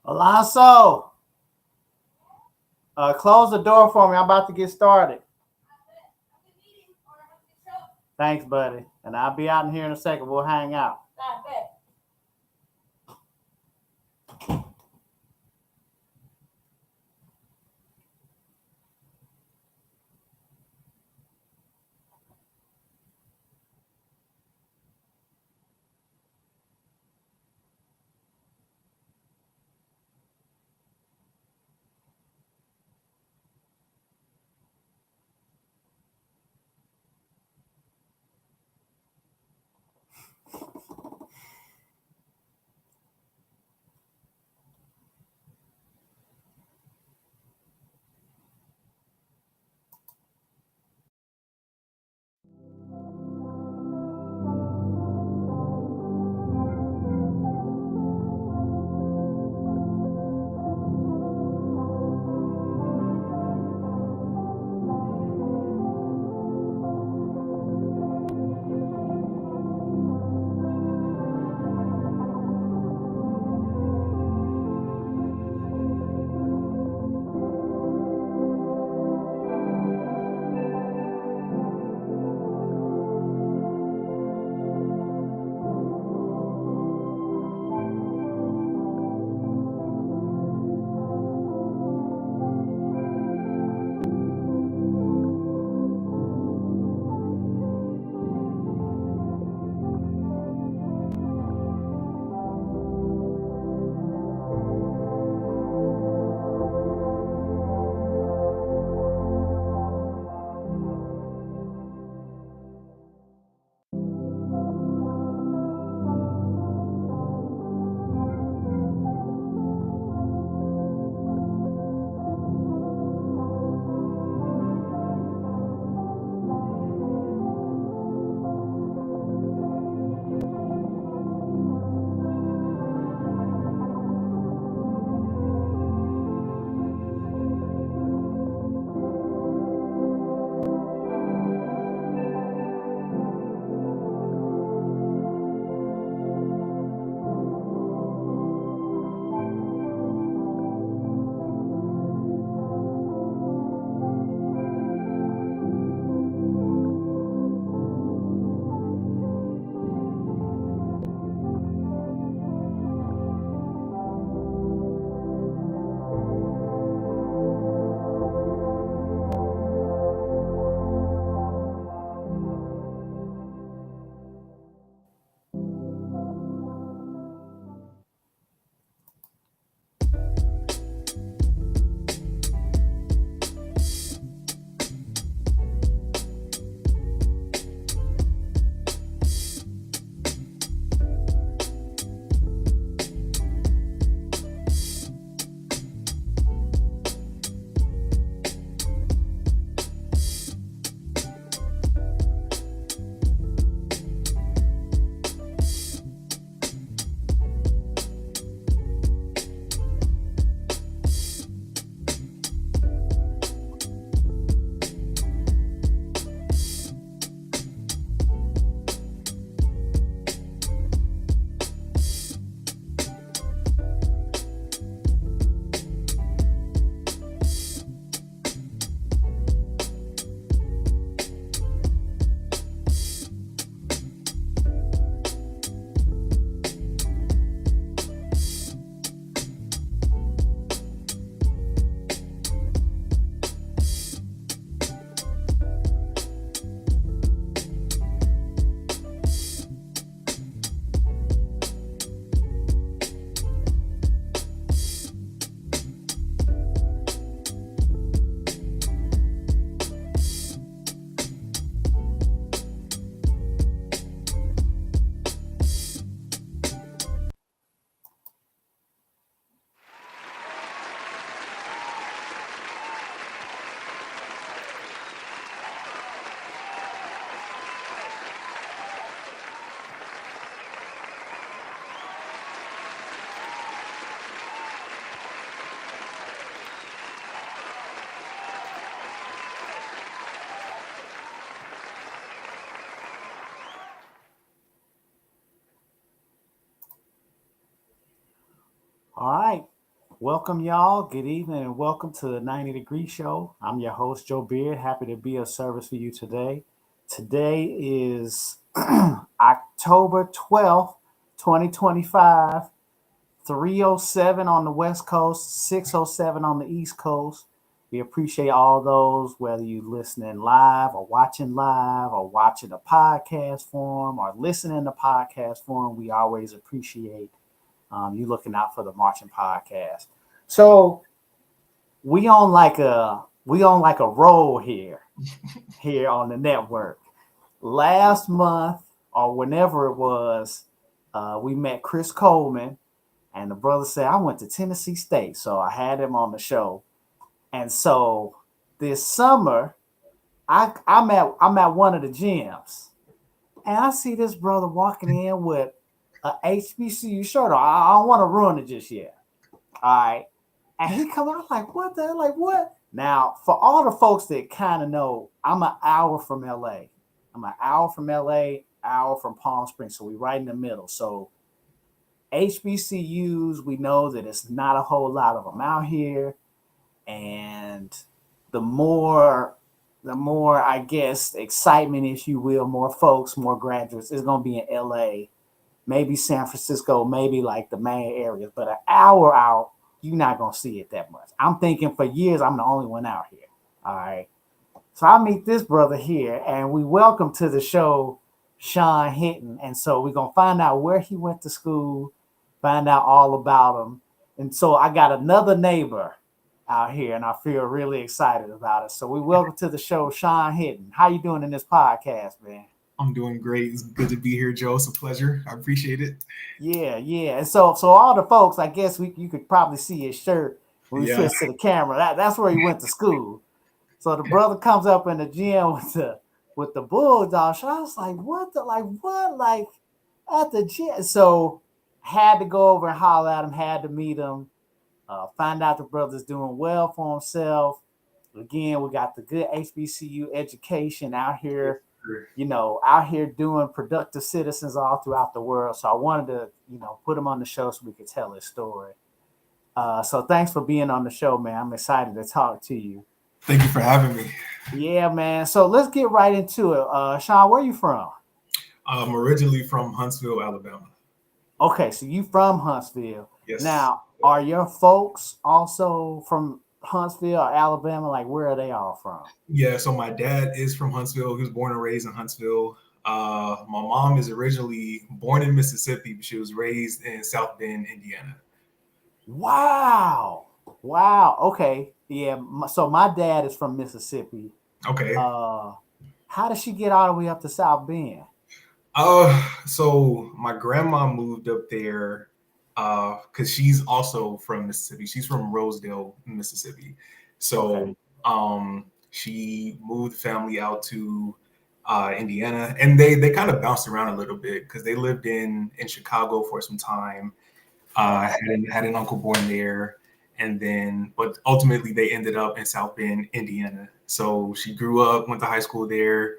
Alonso, close the door for me. I'm about to get started. Thanks, buddy. And I'll be out in here in a second. We'll hang out. Welcome, y'all. Good evening and welcome to the 90 Degree Show. I'm your host, Joe Beard. Happy to be of service for you today. Today is October 12th, 2025, 3:07 on the West Coast, 6:07 on the East Coast. We appreciate all those, whether you listening live or watching the podcast form or listening to podcast form. We always appreciate you looking out for the Marching Podcast. So we on like a roll here on the network. Last month or whenever it was, we met Chris Coleman, and the brother said I went to Tennessee State, so I had him on the show. And so this summer, I'm at one of the gyms, and I see this brother walking in with a HBCU shirt on. I don't want to ruin it just yet. All right. And he come out like, what the hell? Like, what? Now, for all the folks that kind of know, I'm an hour from LA. I'm an hour from LA, hour from Palm Springs. So we right in the middle. So HBCUs, we know that it's not a whole lot of them out here. And the more I guess excitement, if you will, more folks, more graduates is gonna be in LA, maybe San Francisco, maybe like the main areas, but an hour out, you're not gonna see it that much. I'm thinking for years I'm the only one out here. All right. So I meet this brother here, and we welcome to the show Shawn Hinton. And so we're gonna find out where he went to school, find out all about him. And so I got another neighbor out here, and I feel really excited about it. So we welcome to the show Shawn Hinton. How you doing in this podcast, man? I'm doing great. It's good to be here, Joe. It's a pleasure. I appreciate it. Yeah. And so all the folks, I guess you could probably see his shirt when we Yeah. switch to the camera. That's where he went to school. So the brother comes up in the gym with the bulldog. So I was like, what? Like at the gym. So had to go over and holler at him, had to meet him, find out the brother's doing well for himself. Again, we got the good HBCU education out here, out here doing productive citizens all throughout the world. So I wanted to, put him on the show so we could tell his story. So thanks for being on the show, man. I'm excited to talk to you. Thank you for having me. Yeah, man. So let's get right into it. Shawn, where you from? I'm originally from Huntsville, Alabama. Okay, so you from Huntsville. Yes. Now, are your folks also from Huntsville or Alabama? Like, where are they all from? Yeah. So my dad is from Huntsville. He was born and raised in Huntsville. My mom is originally born in Mississippi, but she was raised in South Bend, Indiana. Wow. Wow. Okay. Yeah. So my dad is from Mississippi. Okay. Uh, how did she get all the way up to South Bend? So my grandma moved up there because she's also from Mississippi. She's from Rosedale, Mississippi. Okay. So she moved the family out to Indiana, and they kind of bounced around a little bit because they lived in Chicago for some time. Had an uncle born there, and then but ultimately they ended up in South Bend, Indiana. So she grew up, went to high school there,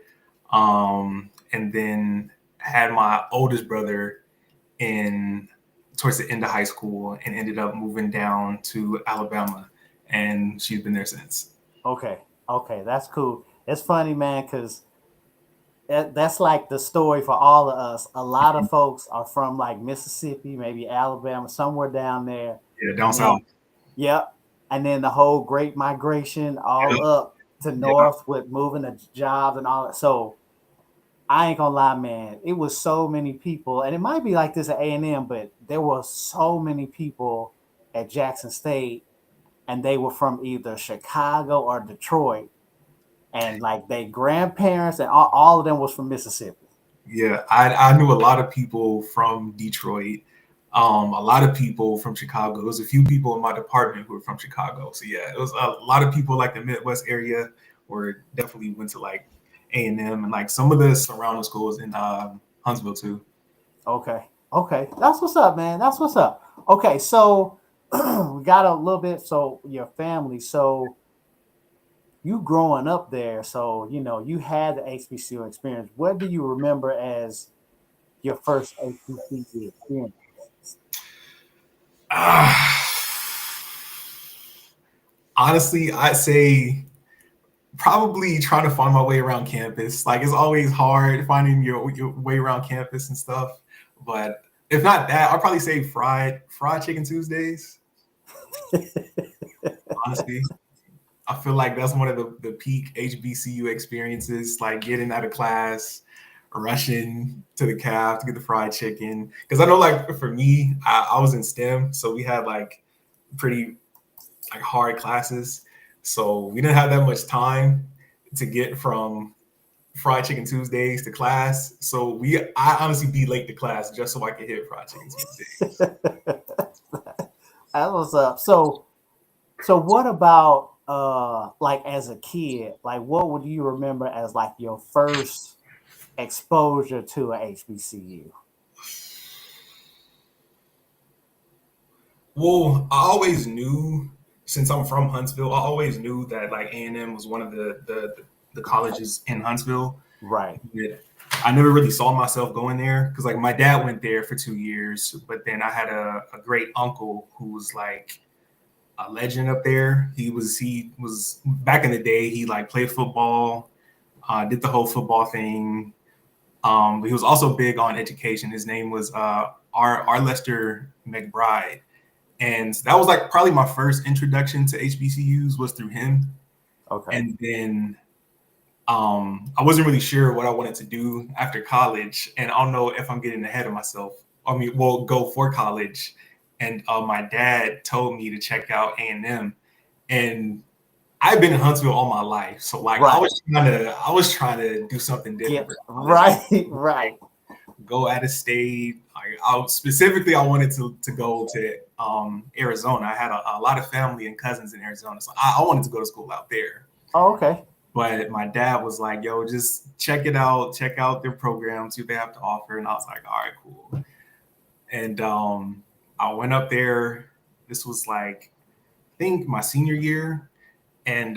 and then had my oldest brother in towards the end of high school and ended up moving down to Alabama, and she's been there since. Okay. Okay. That's cool. It's funny, man, because that's like the story for all of us. A lot of folks are from like Mississippi, maybe Alabama, somewhere down there. Yeah, down And south. then, yep. And then the whole great migration all Yeah, up to yeah, north with moving to jobs and all that. So I ain't gonna lie, man. It was so many people, and it might be like this at A&M, but there were so many people at Jackson State, and they were from either Chicago or Detroit, and like they grandparents and all of them was from Mississippi. yeah. I knew a lot of people from Detroit, a lot of people from Chicago. There was a few people in my department who were from Chicago. So yeah, it was a lot of people like the Midwest area, where definitely went to like A&M and like some of the surrounding schools in Huntsville too. Okay. Okay. That's what's up, man. That's what's up. Okay, so we got a little bit. So your family. So you growing up there. So you had the HBCU experience. What do you remember as your first HBCU experience? Honestly, I'd say probably trying to find my way around campus. Like it's always hard finding your way around campus and stuff. But if not that, I'll probably say fried chicken Tuesdays. Honestly, I feel like that's one of the peak HBCU experiences, like getting out of class, rushing to the caf to get the fried chicken. Because I know, like for me, I was in STEM, so we had like pretty like hard classes, so we didn't have that much time to get from fried chicken Tuesdays to class. So I honestly be late to class just so I could hit fried chicken Tuesdays. That was up. So what about like as a kid, like what would you remember as like your first exposure to a HBCU? Well, I always knew, since I'm from Huntsville, I always knew that like A&M was one of the colleges in Huntsville. Right. Yeah. I never really saw myself going there because like my dad went there for 2 years, but then I had a great uncle who was like a legend up there. He was back in the day. He like played football, did the whole football thing. But he was also big on education. His name was R. Lester McBride, and that was like probably my first introduction to HBCUs was through him. Okay. And then I wasn't really sure what I wanted to do after college, and I don't know if I'm getting ahead of myself. I mean, well, go for college, and my dad told me to check out A&M, and I've been in Huntsville all my life, so like Right. I was trying to do something different for college. Right, right. Go out of state. I wanted to go to Arizona. I had a lot of family and cousins in Arizona, so I wanted to go to school out there. Oh, okay. But my dad was like, "Yo, just check it out. Check out their program, see what they have to offer." And I was like, "All right, cool." And I went up there. This was like, I think my senior year, and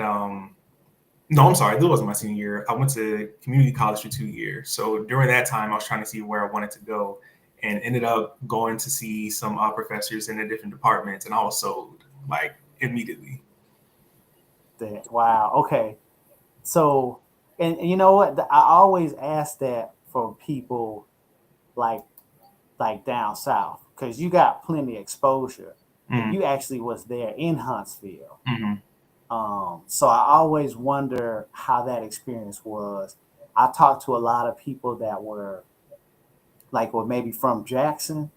no, I'm sorry, this wasn't my senior year. I went to community college for 2 years. So during that time, I was trying to see where I wanted to go, and ended up going to see some professors in the different departments, and I was sold like immediately. Wow. Okay. So, and you know what? I always ask that for people like down south because you got plenty of exposure, and Mm-hmm. you actually was there in Huntsville. Mm-hmm. So I always wonder how that experience was. I talked to a lot of people that were like, well, maybe from Jackson,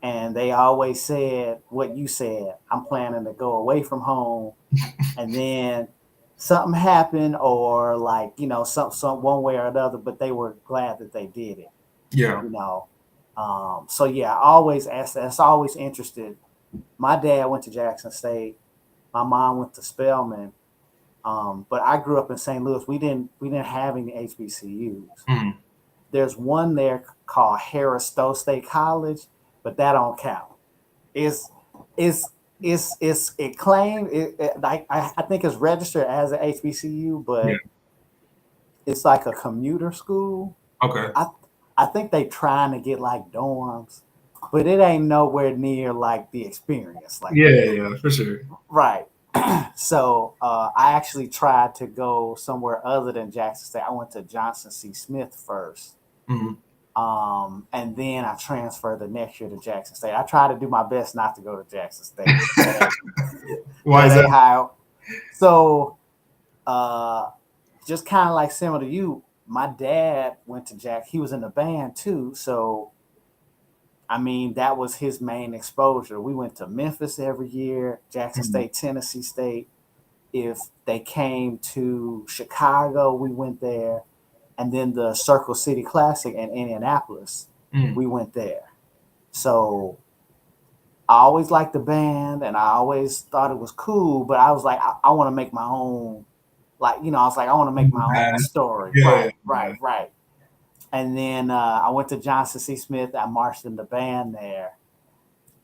and they always said what you said. I'm planning to go away from home, and then something happened, or like some one way or another. But they were glad that they did it. Yeah. You know. So yeah, I always ask that. It's always interested. My dad went to Jackson State. My mom went to Spelman. But I grew up in St. Louis. We didn't have any HBCUs. Mm-hmm. There's one there called Harris Stowe State College, but that don't count. It's it's it claimed like I think it's registered as an HBCU, Yeah. but it's like a commuter school. Okay. I I think they trying to get like dorms, but it ain't nowhere near like the experience. Like Yeah, yeah, for sure. right. So I actually tried to go somewhere other than Jackson State. I went to Johnson C. Smith first. Mm-hmm. And then I transferred the next year to Jackson State. I tried to do my best not to go to Jackson State. Why That is ain't that? how. So, uh, just kind of like similar to you, my dad went to Jack. He was in the band too. So, I mean, that was his main exposure. We went to Memphis every year, Jackson Mm-hmm. State, Tennessee State. If they came to Chicago, we went there. And then the Circle City Classic in Indianapolis, Mm-hmm. we went there. So I always liked the band and I always thought it was cool, but I was like, I want to make my own, like, I was like, I want to make my own story. Yeah, Right, yeah. right, right. And then I went to Johnson C. Smith. I marched in the band there.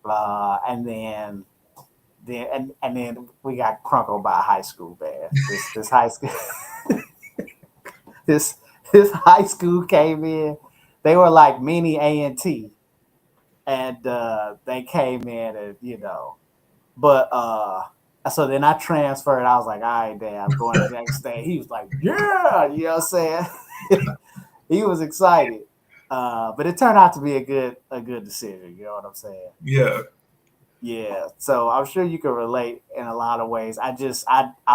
And then we got crunkled by a high school band. This high school this this high school came in. They were like mini A&T, and they came in and but So then I transferred. I was like, all right, Dad, I'm going to Jackson State. He was like, yeah, you know what I'm saying? He was excited. But it turned out to be a good decision. You know what I'm saying? Yeah. Yeah. So I'm sure you can relate in a lot of ways. I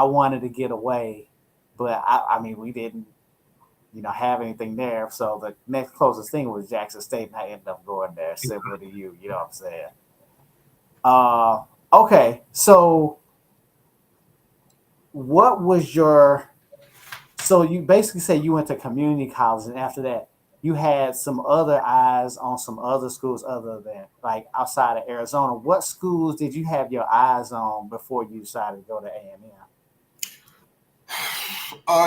wanted to get away, but I mean we didn't, have anything there. So the next closest thing was Jackson State, and I ended up going there, similar to you. You know what I'm saying? Okay. So what was your so you basically say you went to community college, and after that, you had some other eyes on some other schools other than like outside of Arizona. What schools did you have your eyes on before you decided to go to A&M?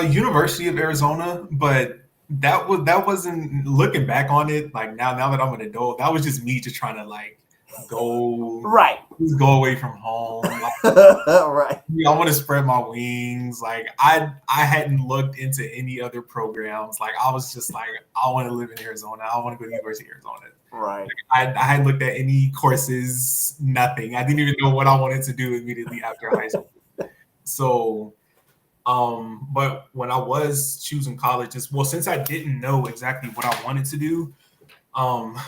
University of Arizona, but that wasn't looking back on it. Like now that I'm an adult, that was just me just trying to like go Right. just go away from home. Like, Right. I want to spread my wings. Like I hadn't looked into any other programs. Like I was just like I want to live in Arizona. I want to go to the University of Arizona. Right. I hadn't looked at any courses, nothing. I didn't even know what I wanted to do immediately after high school. So but when I was choosing colleges, well, since I didn't know exactly what I wanted to do, um,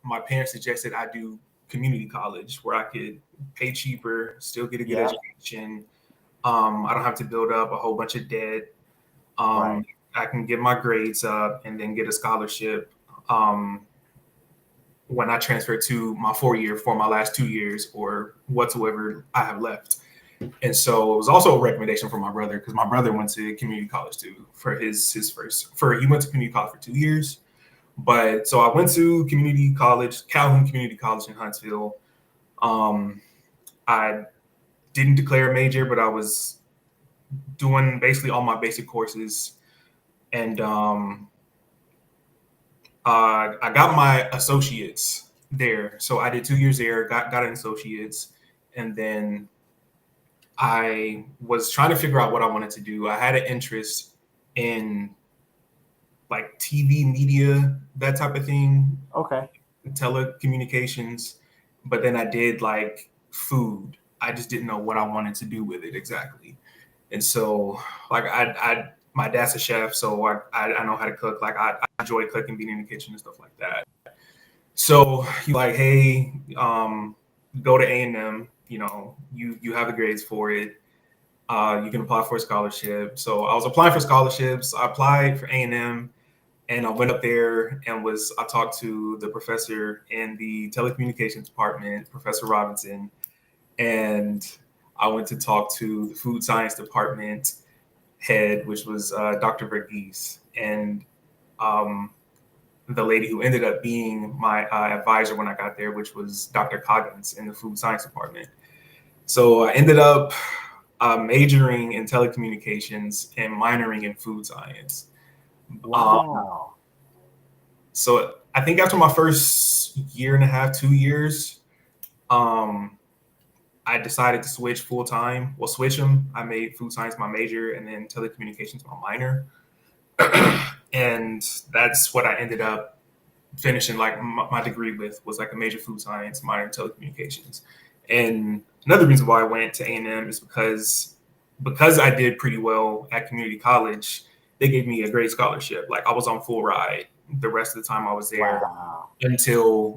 my parents suggested I do community college where I could pay cheaper, still get a good Yeah. education. I don't have to build up a whole bunch of debt. Right. I can get my grades up and then get a scholarship. When I transfer to my 4 year for my last 2 years or whatsoever I have left. And so it was also a recommendation from my brother because my brother went to community college too for his first for he went to community college for 2 years. But so I went to community college, Calhoun Community College in Huntsville. I didn't declare a major, but I was doing basically all my basic courses. And I got my associates there. So I did 2 years there, got an associates, and then I was trying to figure out what I wanted to do. I had an interest in like TV media, that type of thing, Okay. telecommunications, but then I did like food. I just didn't know what I wanted to do with it exactly. And so like my dad's a chef, so I know how to cook. Like I enjoy cooking, being in the kitchen and stuff like that. So he like, hey, go to A&M. You have the grades for it. You can apply for a scholarship. So I was applying for scholarships. I applied for A&M, and I went up there and I talked to the professor in the telecommunications department, Professor Robinson, and I went to talk to the food science department head, which was Dr. Verghese, and the lady who ended up being my advisor when I got there, which was Dr. Coggins in the food science department. So I ended up majoring in telecommunications and minoring in food science. Wow. So I think after my first year and a half, 2 years, I decided to switch full time. Well, switch them. I made food science my major and then telecommunications my minor. And that's what I ended up finishing like my degree with was like a major food science, minor in telecommunications. And another reason why I went to A&M is because I did pretty well at community college, they gave me a great scholarship. Like I was on full ride the rest of the time I was there Wow.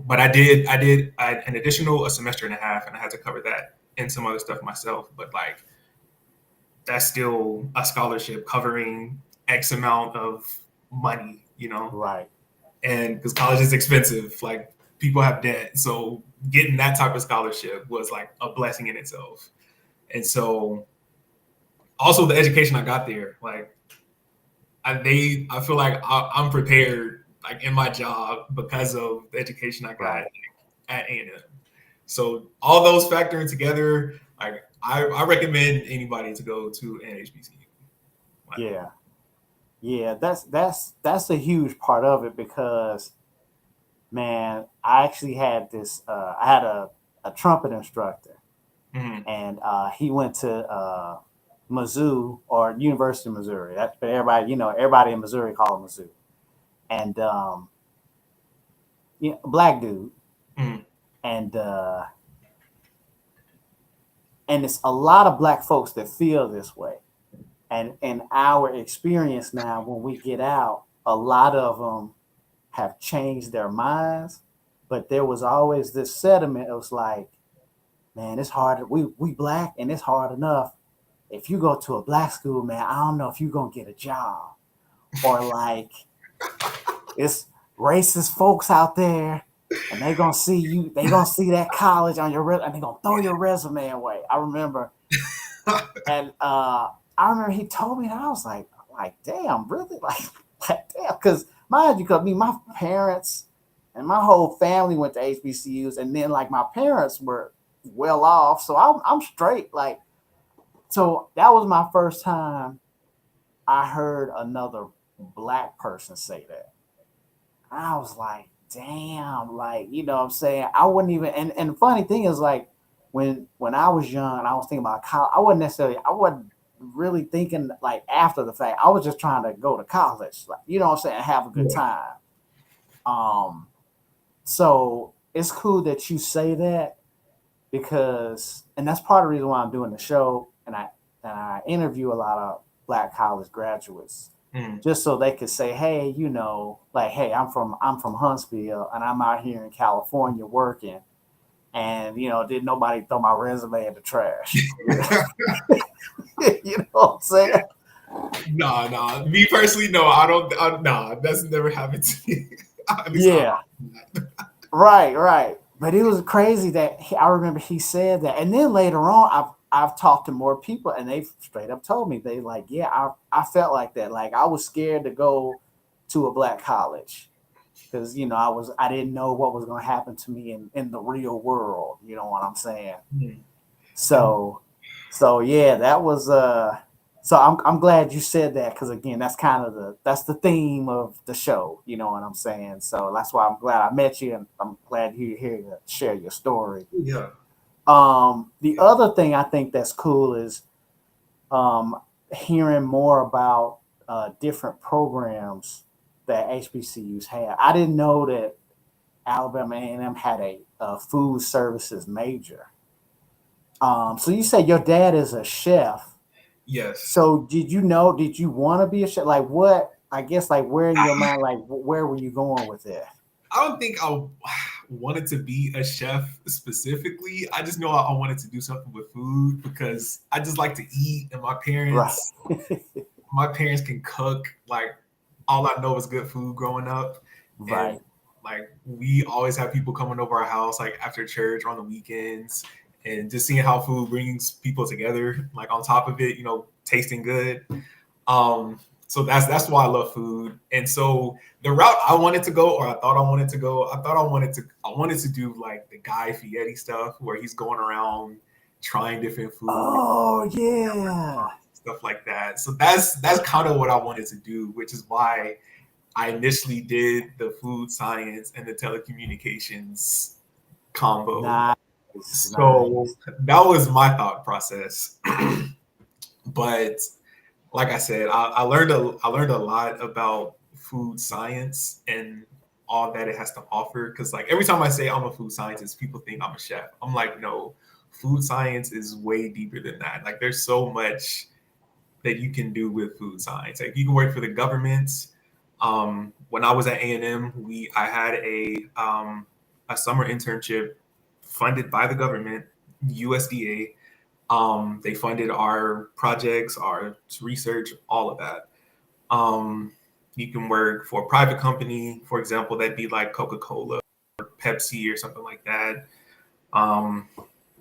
but I did an additional a semester and a half, and I had to cover that and some other stuff myself. But like that's still a scholarship covering X amount of money. Right. And because college is expensive, like people have debt, so getting that type of scholarship was like a blessing in itself. And so also the education I got there, like I feel like I'm prepared like in my job because of the education I got Right. at A&M. So all those factoring together, like I recommend anybody to go to an HBCU. Like, Yeah. Yeah. That's a huge part of it because man, I actually had this. I had a trumpet instructor, mhm. and he went to Mizzou or University of Missouri. That's but everybody in Missouri call him Mizzou, and black dude, Mhm. and and it's a lot of black folks that feel this way. And in our experience now, when we get out, a lot of them have changed their minds, but there was always this sentiment. It was like, man, it's hard. We black, and it's hard enough. If you go to a black school, man, I don't know if you're gonna get a job. Or like, it's racist folks out there, and they gonna see you. They gonna see that college on your and they gonna throw your resume away. I remember, and I remember he told me, and I was like, damn, really, like damn, because mind you, cause my parents and my whole family went to HBCUs, and then like my parents were well off, so I'm straight. Like, so that was my first time I heard another black person say that. I was like, damn, like, you know what I'm saying? I wouldn't even, and the funny thing is, like, when I was young and I was thinking about college, I wasn't really thinking like after the fact. I was just trying to go to college, like, you know what I'm saying, have a good time. So it's cool that you say that, because, and that's part of the reason why I'm doing the show, and I interview a lot of black college graduates, just so they could say, hey, you know, like, hey, I'm from Huntsville, and I'm out here in California working, and you know, did nobody throw my resume in the trash? You know what I'm saying? Nah. Me personally, no, I don't. Nah, that's never happened to me. Yeah. Right. But it was crazy that I remember he said that, and then later on, I've talked to more people, and they straight up told me, they like, yeah, I felt like that. Like, I was scared to go to a black college, because you know I didn't know what was going to happen to me in the real world. You know what I'm saying? So yeah, that was So I'm glad you said that, because again, that's kind of that's the theme of the show. You know what I'm saying? So that's why I'm glad I met you, and I'm glad you're here to share your story. Yeah. The other thing I think that's cool is hearing more about different programs that HBCUs have. I didn't know that Alabama A&M had a food services major. So you say your dad is a chef. Yes. So did you want to be a chef? Like, what? I guess, like, where in your mind, like, where were you going with it? I don't think I wanted to be a chef specifically. I just know I wanted to do something with food, because I just like to eat, and my parents can cook. Like, all I know is good food growing up. Right. And like, we always have people coming over our house, like after church or on the weekends, and just seeing how food brings people together. Like, on top of it, you know, tasting good. So that's why I love food. And so the route I wanted to go, or I thought I wanted to go, I wanted to do like the Guy Fieri stuff, where he's going around trying different food. Oh yeah. Stuff like that. So that's kind of what I wanted to do, which is why I initially did the food science and the telecommunications combo. Nice. So that was my thought process. But like I said, I learned a lot about food science and all that it has to offer. Because like, every time I say I'm a food scientist, people think I'm a chef. I'm like, no, food science is way deeper than that. Like, there's so much that you can do with food science. Like, you can work for the government. When I was at A&M, I had a summer internship funded by the government, USDA. They funded our projects, our research, all of that. You can work for a private company, for example, that'd be like Coca-Cola or Pepsi or something like that.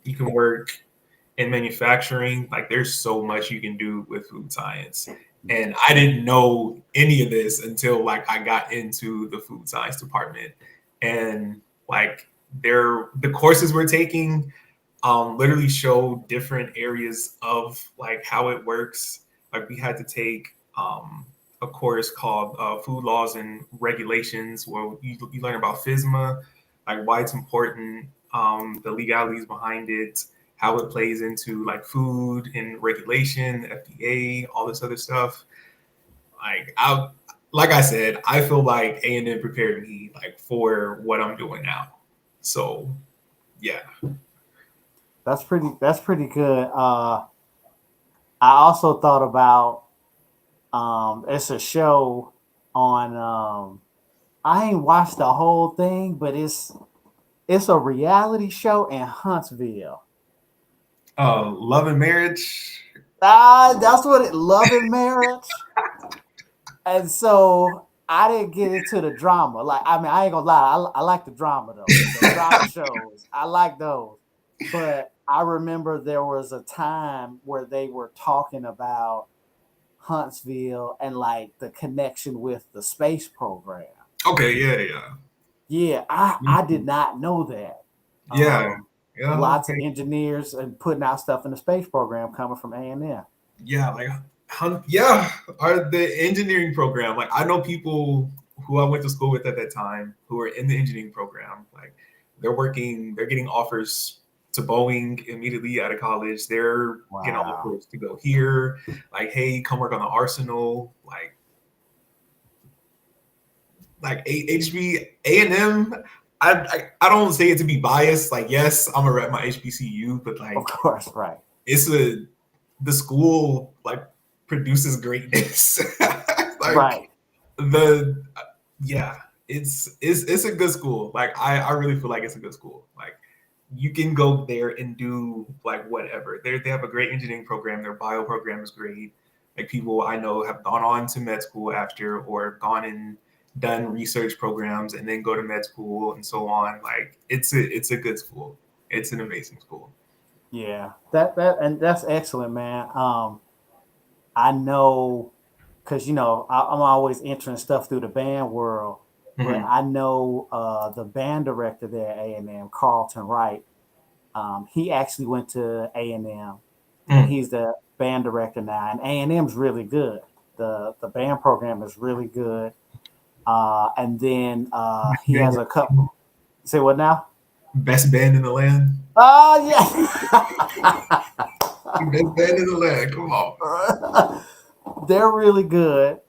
You can work in manufacturing. Like, there's so much you can do with food science. And I didn't know any of this until like I got into the food science department. And like, the courses we're taking literally show different areas of like how it works. Like, we had to take a course called Food Laws and Regulations, where you learn about FSMA, like why it's important, the legalities behind it, how it plays into like food and regulation, FDA, all this other stuff. Like I said, I feel like A&M prepared me like for what I'm doing now. So yeah. That's pretty good. I also thought about it's a show on I ain't watched the whole thing, but it's a reality show in Huntsville. Love and Marriage. That's what it Love and Marriage. And so I didn't get into the drama. Like, I mean, I ain't gonna lie, I like the drama though. The drama shows. I like those. But I remember there was a time where they were talking about Huntsville and like the connection with the space program. Okay, yeah, yeah. Yeah, I did not know that. Yeah, Um, yeah, Lots of okay. engineers and putting out stuff in the space program coming from A&M. Yeah, like yeah, are the engineering program. Like I know people who I went to school with at that time who are in the engineering program. Like they're getting offers to Boeing immediately out of college. They're getting Wow. offers to go here. Like, hey, come work on the Arsenal. Like HB A&M. I don't say it to be biased. Like, yes, I'm a rep my HBCU, but Of like course, right. it's the school like produces greatness. Like Right. the yeah, it's a good school. Like I really feel like it's a good school. Like you can go there and do like whatever. They have a great engineering program. Their bio program is great. Like people I know have gone on to med school after or gone and done research programs and then go to med school and so on. Like it's a good school. It's an amazing school. Yeah. And that's excellent, man. I know because I'm always entering stuff through the band world, but Mm-hmm. I know the band director there at A&M, Carlton Wright. He actually went to A&M, and Mm. he's the band director now. And A&M's really good. The band program is really good. And then he has a couple. Say what now? Best band in the land. Oh Best band in the land. Come on. yeah, they're really good.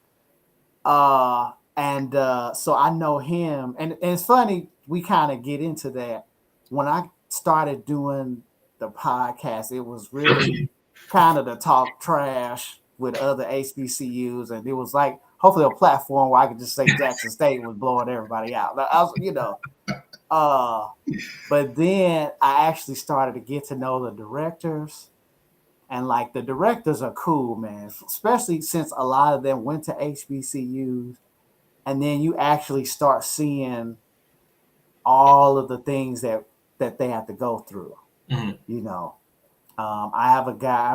And So I know him, and it's funny we kind of get into that. When I started doing the podcast, it was really kind of to talk trash with other HBCUs, and it was like hopefully a platform where I could just say Jackson State was blowing everybody out. I was. Uh, but then I actually started to get to know the directors, and like the directors are cool, man. Especially since a lot of them went to HBCUs, and then you actually start seeing all of the things that they have to go through. Mhm. You know, I have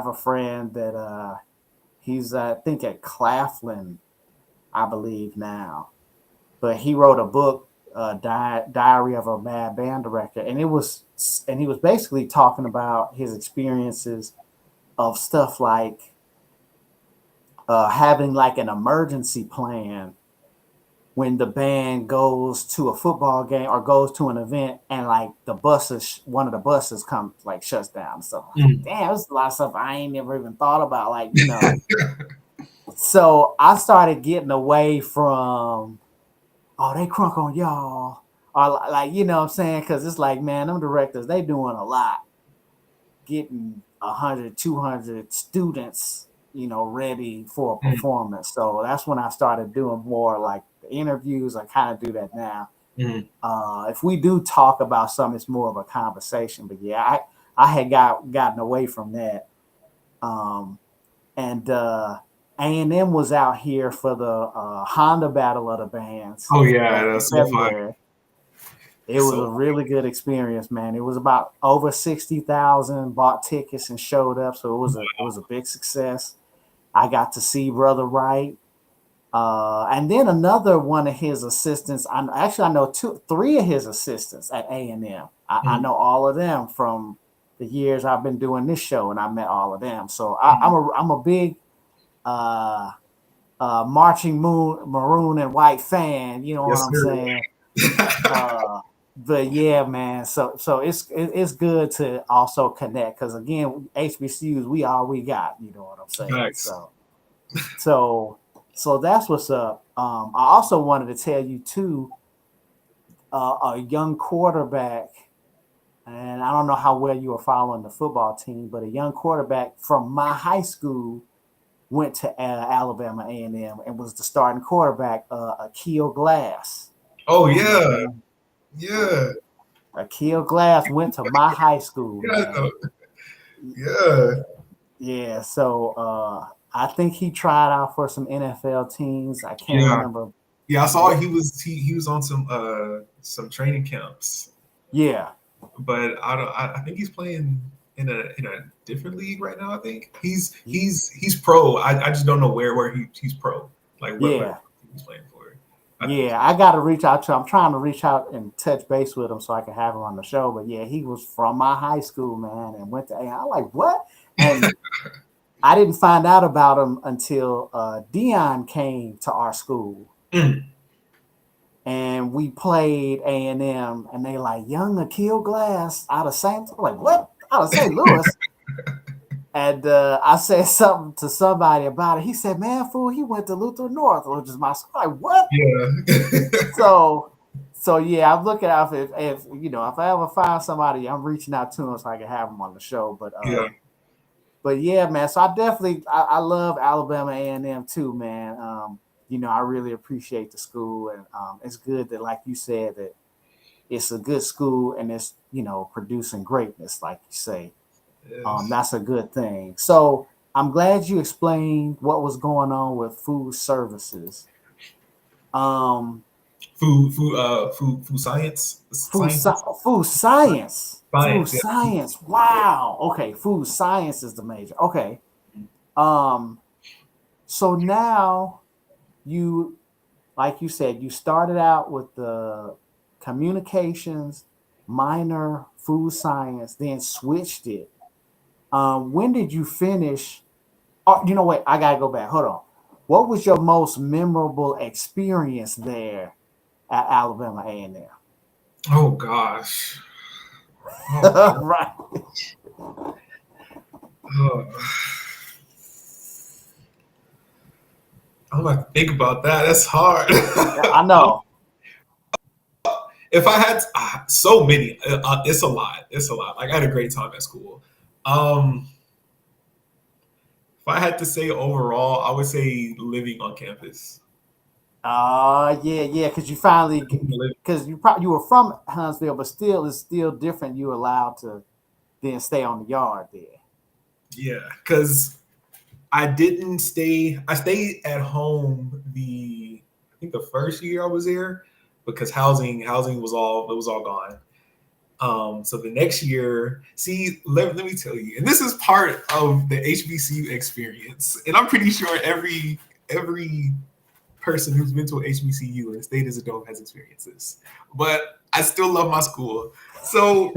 a friend that he's I think at Claflin, I believe now, but he wrote a book, Diary of a Mad Band Director, and he was basically talking about his experiences of stuff like having like an emergency plan when the band goes to a football game or goes to an event and like one of the buses comes like shuts down. So Mhm. damn, there's a lot of stuff I ain't never even thought about. So I started getting away from they crunk on y'all. Or like, what I'm saying? Because it's like, man, them directors, they doing a lot. Getting 100, 200 students, ready for a Mhm. performance. So that's when I started doing more like the interviews. I kind of do that now. Mhm. If we do talk about something, it's more of a conversation. But yeah, I had gotten away from that. Um, and A&M was out here for the Honda Battle of the Bands Oh yeah, back in that's so fun. February. It was So a really good experience, man. It was about over 60,000 bought tickets and showed up, so it was a big success. I got to see Brother Wright, and then another one of his assistants. I know three of his assistants at A&M. I mhm. know all of them from the years I've been doing this show, and I met all of them. So Mhm. I'm a big uh, marching maroon and white fan. You know what Yes, I'm sir. saying? Uh, but yeah, man. So it's good to also connect because again, HBCUs we all we got. You know what I'm saying? Nice. So so that's what's up. I also wanted to tell you too. A young quarterback. and I don't know how well you were following the football team, but a young quarterback from my high school went to Alabama A&M and was the starting quarterback, Akil Glass. Oh You know yeah, him? yeah, Akil Glass went to my high school, yeah, man. yeah, Yeah, so I think he tried out for some NFL teams. I can't yeah. remember Yeah, I saw what. he was on some training camps, Yeah, but I think he's playing in a different league right now. I think he's pro. I just don't know where he's pro. Like what yeah, he's playing for. yeah. I got to reach out to. I'm trying to reach out and touch base with him so I can have him on the show. But yeah, he was from my high school, man, and went to. I'm like, what? And I didn't find out about him until Dion came to our school. Mm. And we played A&M, and they like young Akil Glass out of St. I'm like, what? Out of St. Louis? And I said something to somebody about it. He said, "Man, fool, he went to Luther North, which is my school." Like, what? Yeah. So, so yeah, I'm looking out if if I ever find somebody, I'm reaching out to him so I can have him on the show. Yeah. But yeah, man. So I love Alabama A&M too, man. I really appreciate the school, and it's good that, like you said, that it's a good school and it's producing greatness, like you say. Yes. That's a good thing. So I'm glad you explained what was going on with food services. Um, Food sciences. food science, food Science, yeah. science. Wow. Okay, food science is the major. Okay. Um, so now you, like you said, you started out with the communications minor, food science, then switched it. When did you finish? Oh, you know what? I gotta go back. Hold on. What was your most memorable experience there at Alabama A&M? Oh gosh. Oh, Right. oh. I'm gonna think about that. That's hard. I know. If I had so many, it's a lot. It's a lot. Like I had a great time at school. Um, if I had to say overall, I would say living on campus. Yeah. Because you were from Huntsville, but still, it's still different. You're allowed to then stay on the yard there. Yeah, because I didn't stay. I stayed at home I think the first year I was there because housing was all gone. So the next year, see, let me tell you, and this is part of the HBCU experience, and I'm pretty sure every person who's been to an HBCU and stayed as a dome has experienced this. But I still love my school. So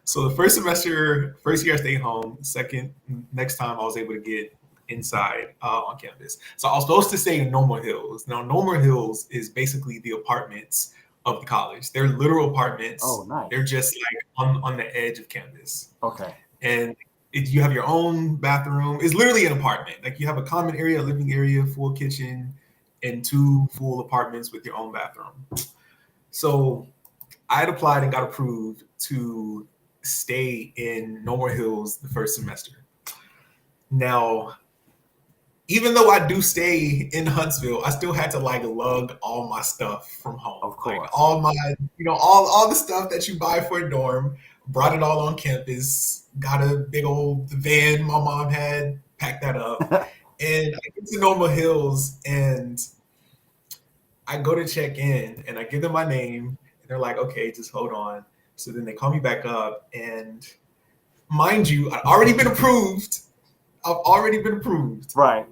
so the first year I stayed home. Second, next time I was able to get inside on campus. So I was supposed to stay in Normal Hills. Now Normal Hills is basically the apartments of the college. They're literal Oh, apartments. They're nice. just like on the edge of campus. Okay. And you have your own bathroom. It's literally an apartment. Like you have a common area, a living area, full kitchen, and two full apartments with your own bathroom. So I had applied and got approved to stay in No More Hills the first semester. Now, even though I do stay in Huntsville, I still had to like lug all my stuff from home. Of Like course. all my, all the stuff that you buy for a dorm, brought it all on campus, got a big old van my mom had, packed that up. And I get to Normal Hills and I go to check in and I give them my name and they're like, okay, just hold on. So then they call me back up and mind you, I've already been approved. I've already been approved. Right.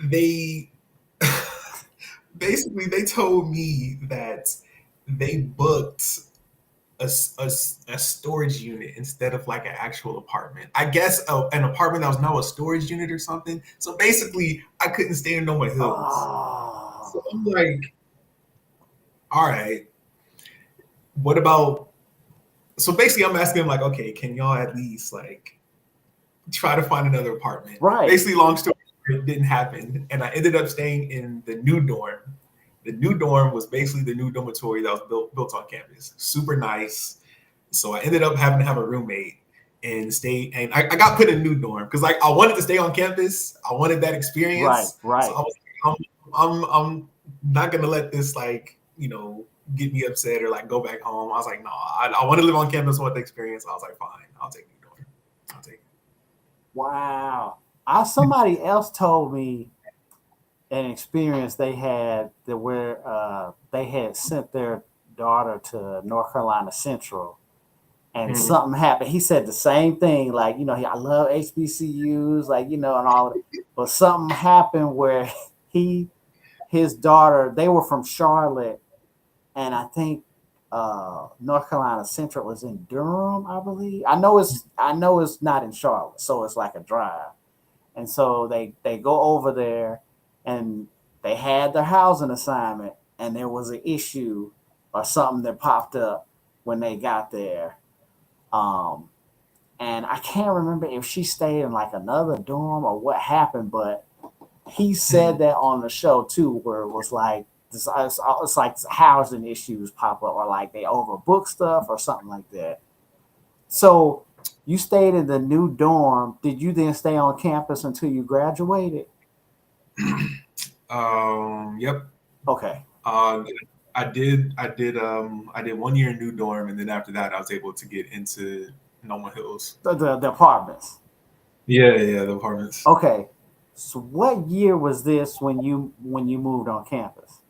They basically they told me that they booked a storage unit instead of like an actual apartment. I guess an apartment that was now a storage unit or something. So basically, I couldn't stay in No More Hills. So Oh. I'm like, all right, what about? So basically, I'm asking them like, okay, can y'all at least like try to find another apartment? Right. Basically, long story short, it didn't happen, and I ended up staying in the new dorm The new dorm was basically the new dormitory that was built on campus. Super nice. So I ended up having to have a roommate and stay. And I got put in a new dorm because like I wanted to stay on campus. I wanted that experience. So I was like, I'm not gonna let this like get me upset or like go back home. I was like, no, I want to live on campus. I want the experience. I was like, fine, I'll take new dorm. I'll take it. Wow. Somebody else told me an experience they had that where they had sent their daughter to North Carolina Central and something happened. He said the same thing, like, I love HBCUs, like, and all of it. But something happened where his daughter, they were from Charlotte, and I think North Carolina Central was in Durham, I believe. I know it's not in Charlotte, so it's like a drive. And so they go over there, and they had their housing assignment, and there was an issue or something that popped up when they got there. And I can't remember if she stayed in like another dorm or what happened, but he said that on the show too, where it was like it's like housing issues pop up, or like they overbook stuff or something like that. So you stayed in the new dorm. Did you then stay on campus until you graduated? Yep. Okay. I did 1 year in new dorm, and then after that I was able to get into Normal Hills. The apartments. Yeah, the apartments. Okay. So what year was this when you moved on campus?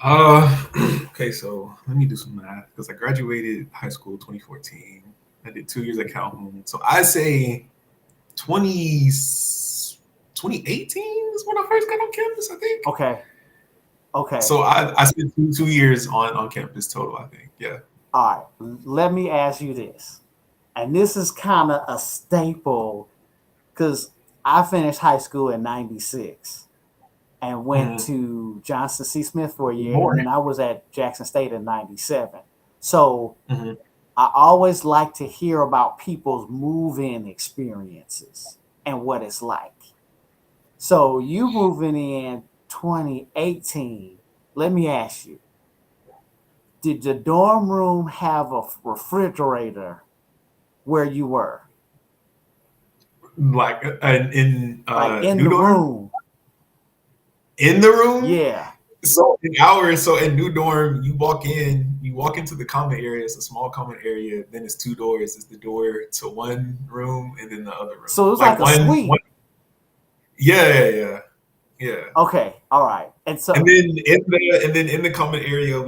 Okay, so let me do some math because I graduated high school 2014. I did 2 years at Calhoun. So I say 2018 is when I first got on campus, I think. Okay. So I spent 2 years on campus total, I think. Yeah. All right. Let me ask you this. And this is kind of a staple because I finished high school in 96 and went to Johnson C. Smith for a year. And then I was at Jackson State in 97. So I always like to hear about people's move-in experiences and what it's like. So you moving in 2018, let me ask you, did the dorm room have a refrigerator where you were? Like in the room. In the room? Yeah. So in new dorm, you walk into the common area. It's a small common area. Then it's 2 doors. It's the door to one room and then the other room. So it was like a suite. Yeah. Okay. All right. And so then in the common area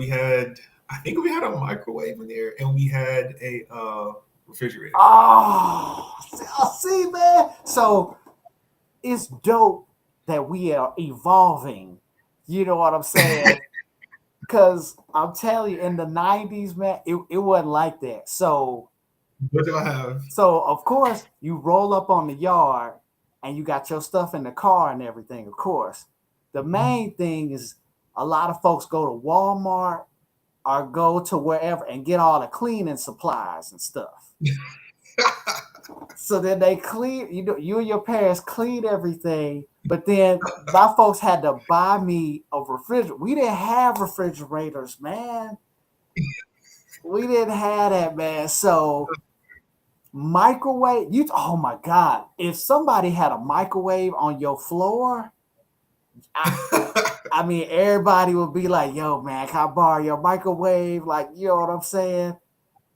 I think we had a microwave in there, and we had a refrigerator. Oh, see, man. So it's dope that we are evolving. You know what I'm saying? Because I'm telling you, in the 90s, man, it wasn't like that. So what do I have? So of course you roll up on the yard and you got your stuff in the car and everything. Of course, the main thing is a lot of folks go to Walmart or go to wherever and get all the cleaning supplies and stuff. So then they clean, you and your parents clean everything, but then my folks had to buy me a refrigerator. We didn't have refrigerators, man. We didn't have that, man. So microwave, oh my God. If somebody had a microwave on your floor, I mean, everybody would be like, yo, man, can I borrow your microwave? Like, you know what I'm saying?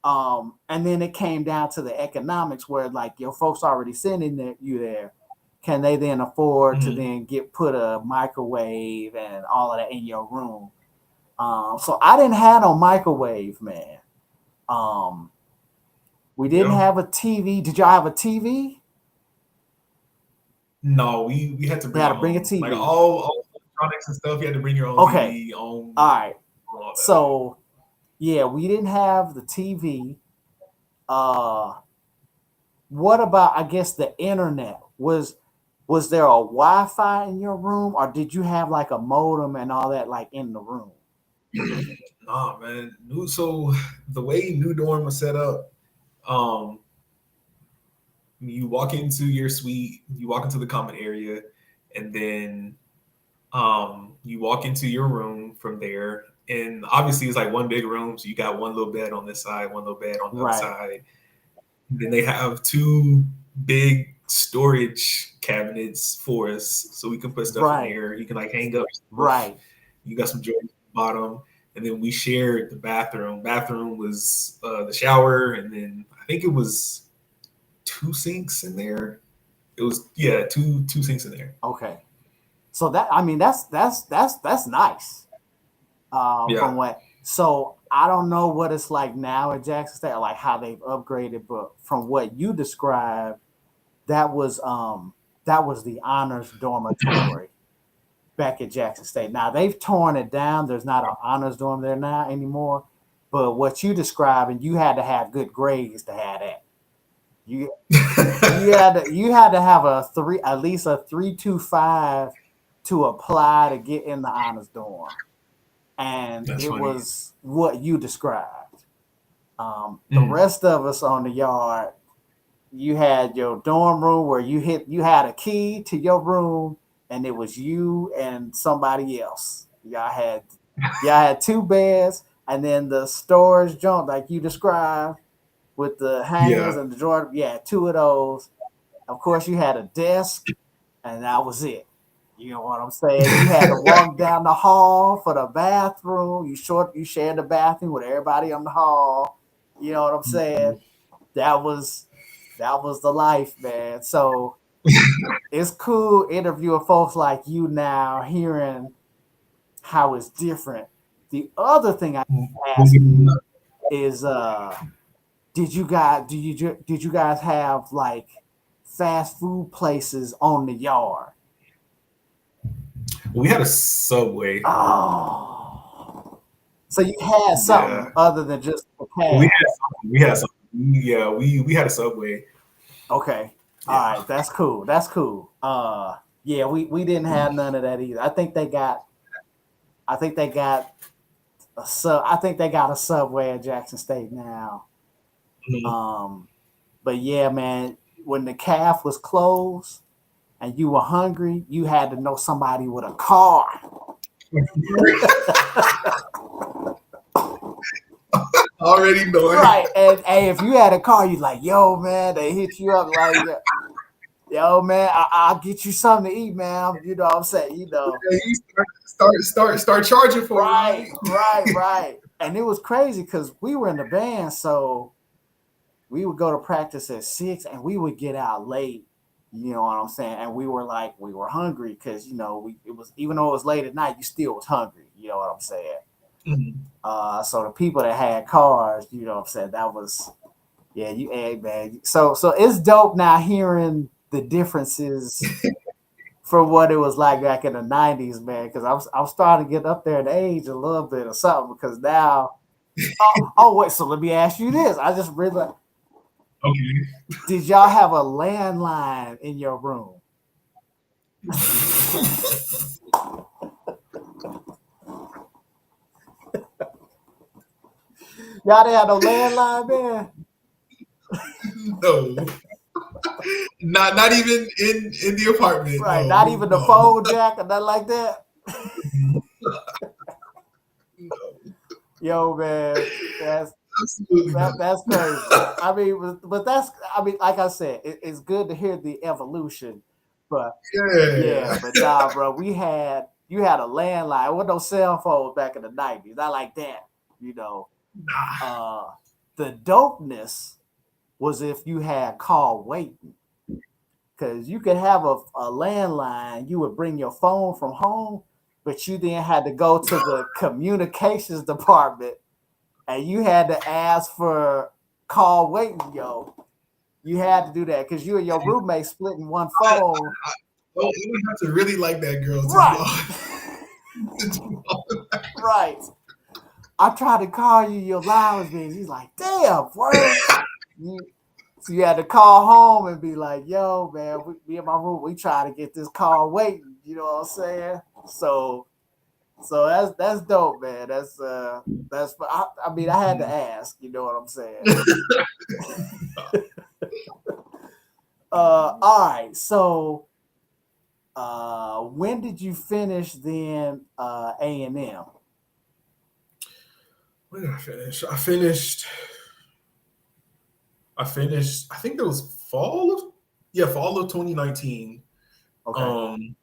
And then it came down to the economics where like your folks already sending you there. Can they then afford to then put a microwave and all of that in your room? So I didn't have no microwave, man. We didn't have a TV. Did y'all have a TV? No, we had to bring a TV. Like all electronics and stuff, you had to bring your own TV. All right. So yeah, we didn't have the TV. What about, I guess, the internet? Was there a Wi-Fi in your room, or did you have like a modem and all that like in the room? Nah, man. So the way new dorm was set up, you walk into your suite, you walk into the common area, and then You walk into your room from there, and obviously it's like one big room, so you got one little bed on this side, one little bed on the other side. Then they have two big storage cabinets for us, so we can put stuff in there. You can like hang up stuff. You got some drawers at the bottom, and then we shared the bathroom. Bathroom was the shower, and then I think it was 2 sinks in there. It was two sinks in there. Okay. So that, I mean, that's nice. From what, so I don't know what it's like now at Jackson State, like how they've upgraded, but from what you described, that was the honors dormitory back at Jackson State. Now they've torn it down. There's not an honors dorm there now anymore. But what you described, and you had to have good grades to have that. You had to have at least a 3.25 to apply to get in the honors dorm, and That's it funny. was what you described. The rest of us on the yard, you had your dorm room where you had a key to your room, and it was you and somebody else. Y'all had 2 beds, and then the storage joint like you described with the hangers and the drawer. Yeah, 2 of those. Of course, you had a desk, and that was it. You know what I'm saying? You had to walk down the hall for the bathroom. You shared the bathroom with everybody in the hall. You know what I'm saying? That was the life, man. So it's cool interviewing folks like you now, hearing how it's different. The other thing I ask you is, did you guys have like fast food places on the yard? We had a Subway. Oh, so you had something other than just the cash. We had something. Yeah, we had a Subway. Okay. All right, that's cool. Yeah, we didn't have none of that either. I think they got a Subway at Jackson State now. But yeah, man, when the calf was closed and you were hungry, you had to know somebody with a car. Already knowing. Right. And if you had a car, you're like, yo, man, they hit you up like, yo, man, I'll get you something to eat, man. You know what I'm saying? You know. Start charging for it. Right. And it was crazy because we were in the band, so we would go to practice at 6 and we would get out late. You know what I'm saying? And we were hungry because, you know, even though it was late at night, you still was hungry. You know what I'm saying? So the people that had cars, you know what I'm saying, that was, man. So it's dope now hearing the differences from what it was like back in the 90s, man, because I'm starting to get up there in age a little bit or something, because now, wait, so let me ask you this. I just really, did y'all have a landline in your room? Y'all didn't have no landline, man? No. Not even in the apartment. Right, no, not even the phone jack or nothing like that. No. Yo, man, that's crazy. I mean, but like I said, it's good to hear the evolution. But but nah, bro, you had a landline. There was no cell phones back in the 90s. Not like that, you know. The dopeness was if you had call waiting. Because you could have a landline, you would bring your phone from home, but you then had to go to the communications department and you had to ask for call waiting, yo. You had to do that because you and your roommate splitting one phone. You have to really like that girl. Right. I tried to call you, your line was busy. He's like, damn, word. So you had to call home and be like, yo, man, me and my room, we try to get this call waiting. You know what I'm saying? So that's dope, man. I mean, I had to ask, you know what I'm saying? All right. So When did you finish then A&M? When did I finish? I finished. I think it was fall of 2019. Okay.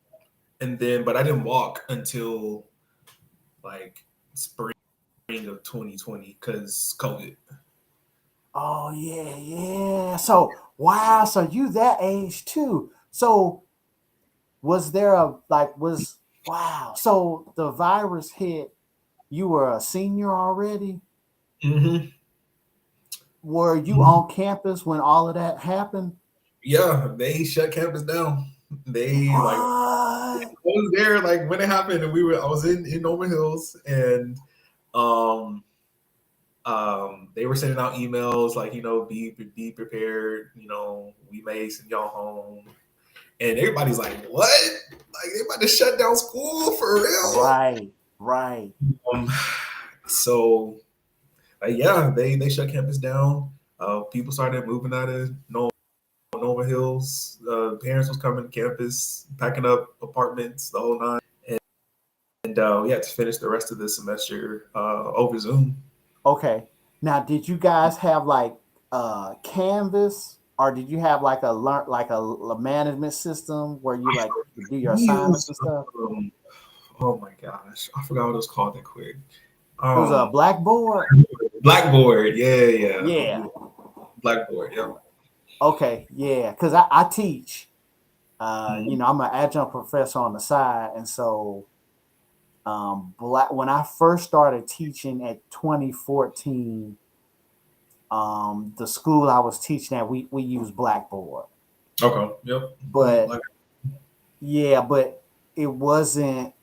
And then, but I didn't walk until like spring of 2020 because COVID. Oh yeah, yeah. So wow, so you that age too. So was there a like was wow. So the virus hit, you were a senior already? Mm-hmm. Were you Mm-hmm. on campus when all of that happened? Yeah, they shut campus down. They like I What? was there like when it happened, and I was in Norman Hills, and um they were sending out emails like, be prepared, we may send y'all home. And everybody's like, what? Like, they about to shut down school for real? Right, right. Um, so, yeah, they shut campus down. People started moving out of Nova Hills. Parents was coming to campus, packing up apartments, the whole nine. And we had to finish the rest of the semester over Zoom. Okay. Now, did you guys have like Canvas, or did you have like a management system where you like do your We assignments used, and stuff? oh my gosh, I forgot what it was called that quick. It was a Um, Blackboard. Blackboard, yeah. Yeah. Blackboard, yeah. Okay. Yeah. Because I teach. Mhm. I'm an adjunct professor on the side, and so when I first started teaching at 2014, the school I was teaching at, we used Blackboard, Okay, yep. but Like, yeah, but it wasn't.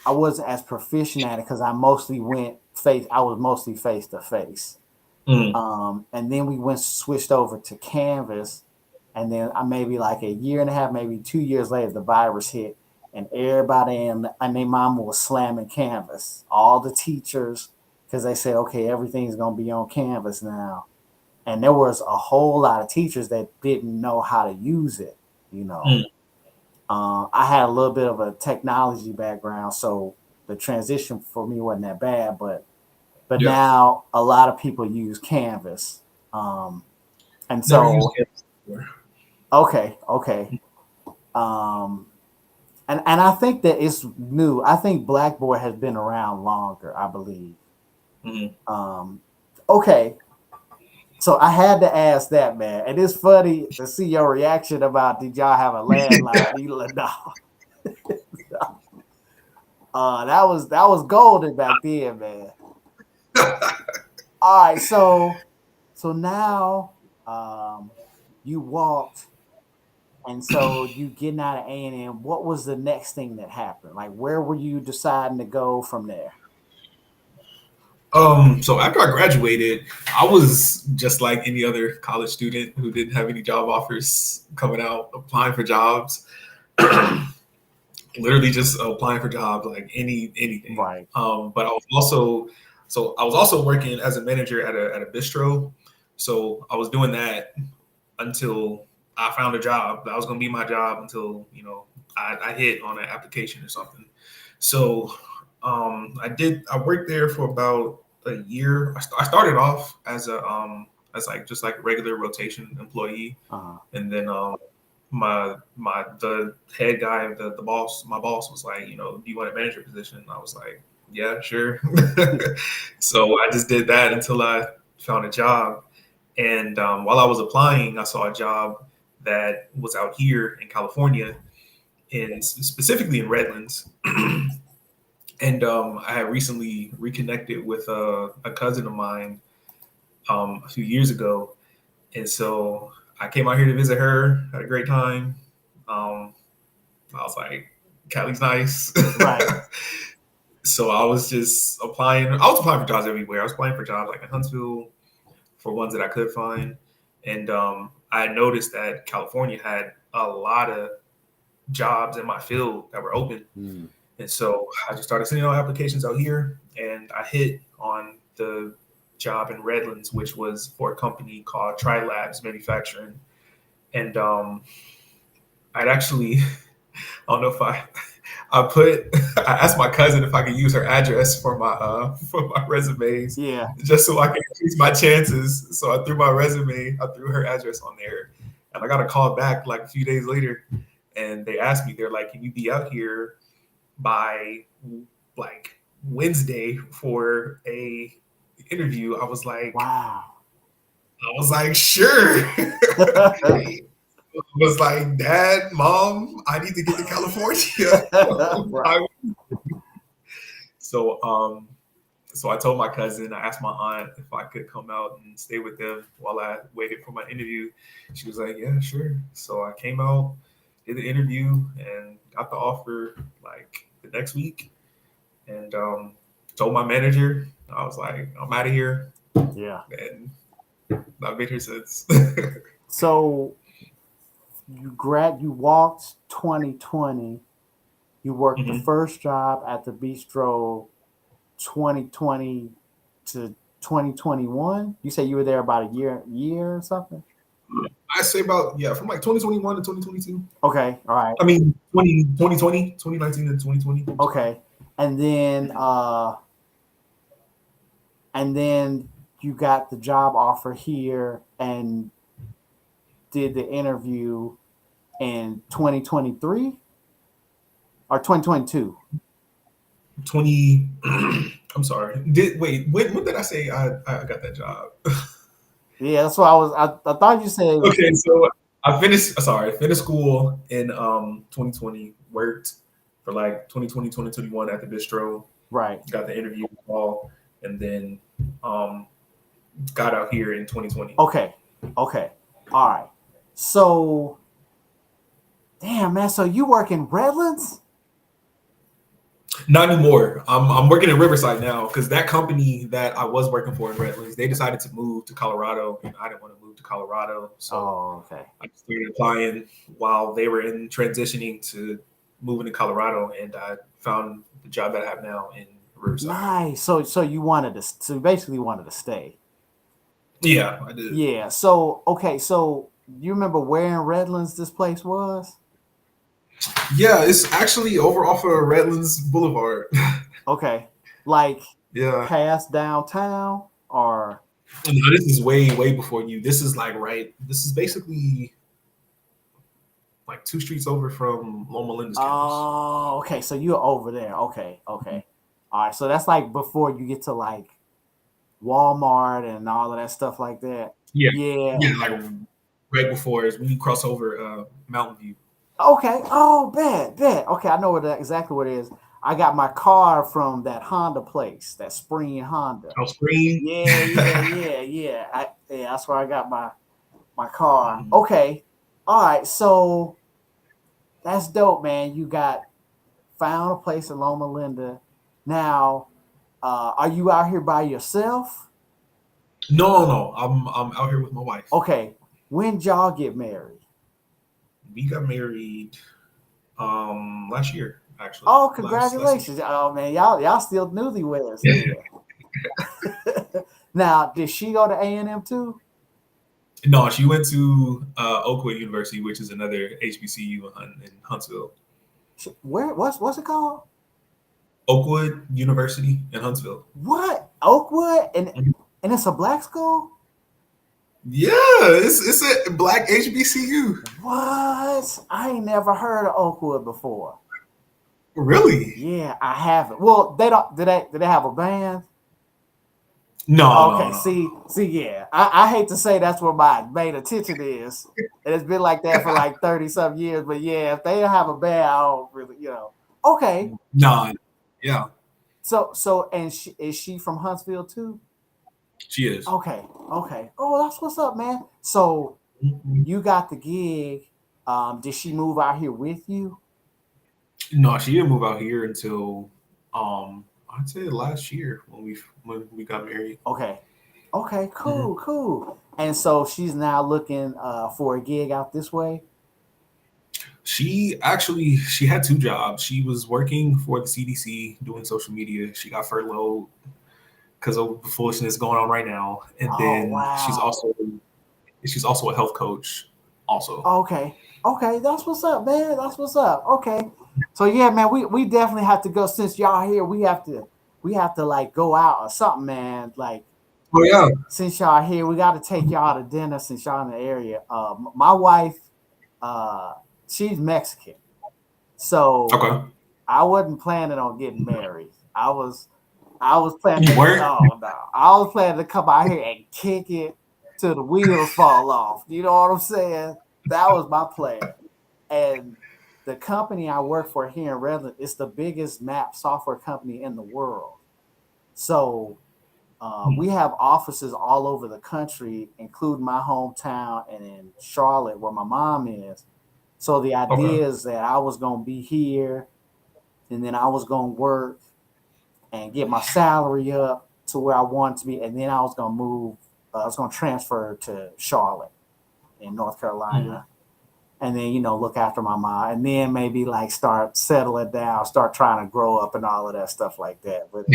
I wasn't as proficient at it because I was mostly face to face. mhm. And then we went switched over to Canvas, and then I maybe like a year and a half, maybe 2 years later, the virus hit, and everybody and their mama was slamming Canvas. All the teachers, because they said, okay, everything's gonna be on Canvas now, and there was a whole lot of teachers that didn't know how to use it. You know, Mm, I had a little bit of a technology background, so the transition for me wasn't that bad, but yeah. now a lot of people use Canvas. Um, and Never used so, Canvas before. okay. Um, and I think that it's new. I think Blackboard has been around longer, I believe. Mhm. Um, okay. So I had to ask that, man. And it's funny to see your reaction about did y'all have a landline? You like, no. That was golden back then, man. All right, so now you walked, and so you getting out of A&M. What was the next thing that happened? Like, where were you deciding to go from there? So after I graduated, I was just like any other college student who didn't have any job offers coming out, applying for jobs. Literally just applying for jobs, like anything. Right. But I was also working as a manager at a bistro. So I was doing that until I found a job. That was going to be my job until I hit on an application or something. So I worked there for about a year. I started off as like just like a regular rotation employee, Uh-huh. and then the head guy, the boss, my boss was like, do you want a manager position? And I was like, yeah, sure. So I just did that until I found a job. And while I was applying, I saw a job that was out here in California, and specifically in Redlands. And I had recently reconnected with a cousin of mine a few years ago, and so I came out here to visit her. Had a great time. Um, I was like, Cali's nice. Right. So I was just applying. I was applying for jobs everywhere. I was applying for jobs like in Huntsville, for ones that I could find. And I noticed that California had a lot of jobs in my field that were open. Mm. And so I just started sending out applications out here, and I hit on the job in Redlands, which was for a company called Trilabs Manufacturing. And I'd actually, don't know if I I asked my cousin if I could use her address for my resumes, Yeah. just so I can increase my chances. So I threw I threw her address on there, and I got a call back like a few days later, and they asked me, they're like, "Can you be out here by like Wednesday for a interview?" Wow. I was like, sure. Was like, Dad, Mom, I need to get to California. Right. So so I told my cousin, I asked my aunt if I could come out and stay with them while I waited for my interview. She was like, yeah, sure. So I came out, did the interview, and got the offer like the next week. And told my manager, I was like, I'm out of here. Yeah. And I've been here since. So you walked 2020. You worked the Mhm. first job at the bistro 2020 to 2021. You say you were there about a year or something? I say about, yeah, from like 2021 to 2022. Okay, all right. I mean, 2019 to 2020. Okay. And then you got the job offer here and did the interview in 2023 or 2022. 20 I'm sorry. When did I say I got that job? Yeah, that's what I thought you said. Okay, so I finished school in 2020, worked for like 2020, 2021 at the bistro, Right. got the interview call, and then um got out here in 2020. Okay. Okay. All right. So damn, man, so you work in Redlands? Not anymore. I'm working in Riverside now because that company that I was working for in Redlands, they decided to move to Colorado, and I didn't want to move to Colorado, so Oh, okay. I started applying while they were in transitioning to moving to Colorado, and I found the job that I have now in Riverside. Nice. So you wanted to, so you basically wanted to stay. Yeah, I did. Yeah. So okay, so you remember where in Redlands this place was? Yeah, it's actually over off of Redlands Boulevard. Okay. Like Yeah. past downtown or No, this is way before you. This is like This is basically like 2 streets over from Loma Linda's campus. oh, okay. So you're over there. Okay. Okay. All right. So that's like before you get to like Walmart and all of that stuff like that. Yeah. Yeah. Yeah, like right before is when you cross over Mountain View. Okay. Oh, bet. Okay, I know exactly what it is. I got my car from that Honda place, that Spring Honda. Oh, Spring. Yeah. That's where I got my car. Okay. All right. So that's dope, man. You got found a place in Loma Linda. Now, are you out here by yourself? No. I'm out here with my wife. Okay. When did y'all get married? We got married last year, actually. Oh, congratulations. Oh man, y'all still newlyweds here. Now, did she go to A&M too? No, she went to Oakwood University, which is another HBCU in Huntsville. What's it called? Oakwood University in Huntsville. What? Oakwood? And it's a black school? Yeah, it's a black HBCU. What? I ain't never heard of Oakwood before. Really? Yeah, I haven't. Well, they don't. Do they have a band? No. Okay. No. See, yeah. I hate to say that's where my main attention is, and it's been like that for like 30-some years. But yeah, if they don't have a band, I don't really, Okay. No. Yeah. So, and is she from Huntsville too? She is. Okay. Oh, that's what's up, man. So you got the gig. Did she move out here with you? No, she didn't move out here until I'd say last year when we got married. Okay, cool. And so she's now looking for a gig out this way. She had 2 jobs. She was working for the CDC doing social media. She got furloughed because of the foolishness going on right now. And then wow. she's also a health coach also. Okay, that's what's up, man. That's what's up. Okay. So yeah, man, we definitely have to go since y'all here. We have to like go out or something, man. Like Oh yeah. since y'all here, we got to take y'all to dinner since y'all in the area. My wife, uh, she's Mexican, so Okay. I wasn't planning on getting married. I was planning You to weren't? oh no, I was planning to come out here and kick it till the wheels fall off. You know what I'm saying? That was my plan. And the company I work for here in Redlands is the biggest map software company in the world. So we have offices all over the country, including my hometown and in Charlotte, where my mom is. So the Okay. idea is that I was going to be here and then I was going to work and get my salary up to where I wanted to be. And then I was going to move, I was going to transfer to Charlotte in North Mhm. Carolina. And then, look after my mom. And then maybe like start settling down, start trying to grow up and all of that stuff like that. But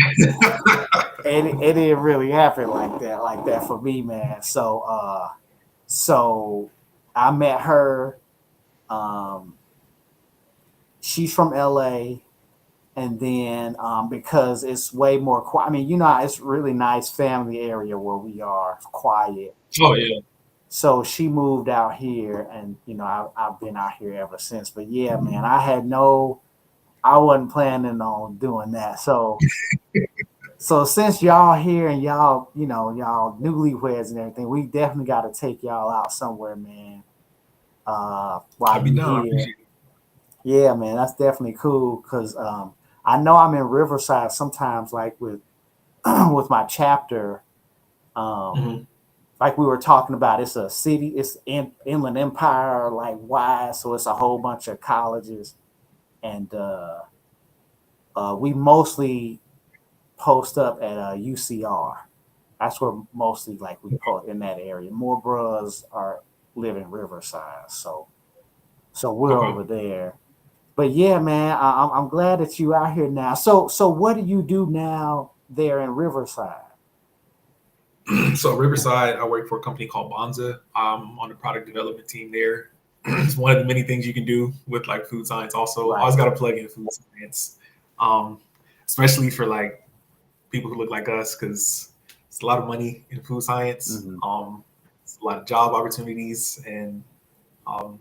it didn't really happen like that for me, man. So I met her. Um, she's from LA, and then because it's way more quiet. I mean, it's really nice family area where we are. It's quiet. Oh yeah. So she moved out here, and I've been out here ever since. But yeah, man, I wasn't planning on doing that. So since y'all here and y'all, y'all newlyweds and everything, we definitely got to take y'all out somewhere, man. I'd While be you down. I here, appreciate it. yeah, man, that's definitely cool. Cause I know I'm in Riverside sometimes, like with with my chapter. Um, Mhm. like we were talking about, it's a city, it's Inland Empire, like wide, so it's a whole bunch of colleges, and we mostly post up at UCR. That's where mostly like we post in that area. More bros are live in Riverside, so we're Okay. over there. But yeah, man, I'm glad that you out here now. So what do you do now there in Riverside? So Riverside, I work for a company called Bonza. I'm on the product development team there. It's one of the many things you can do with like food science. Also, I Right. always got to plug in food science, um, especially for like people who look like us, because it's a lot of money in food science. Hmm. It's a lot of job opportunities, and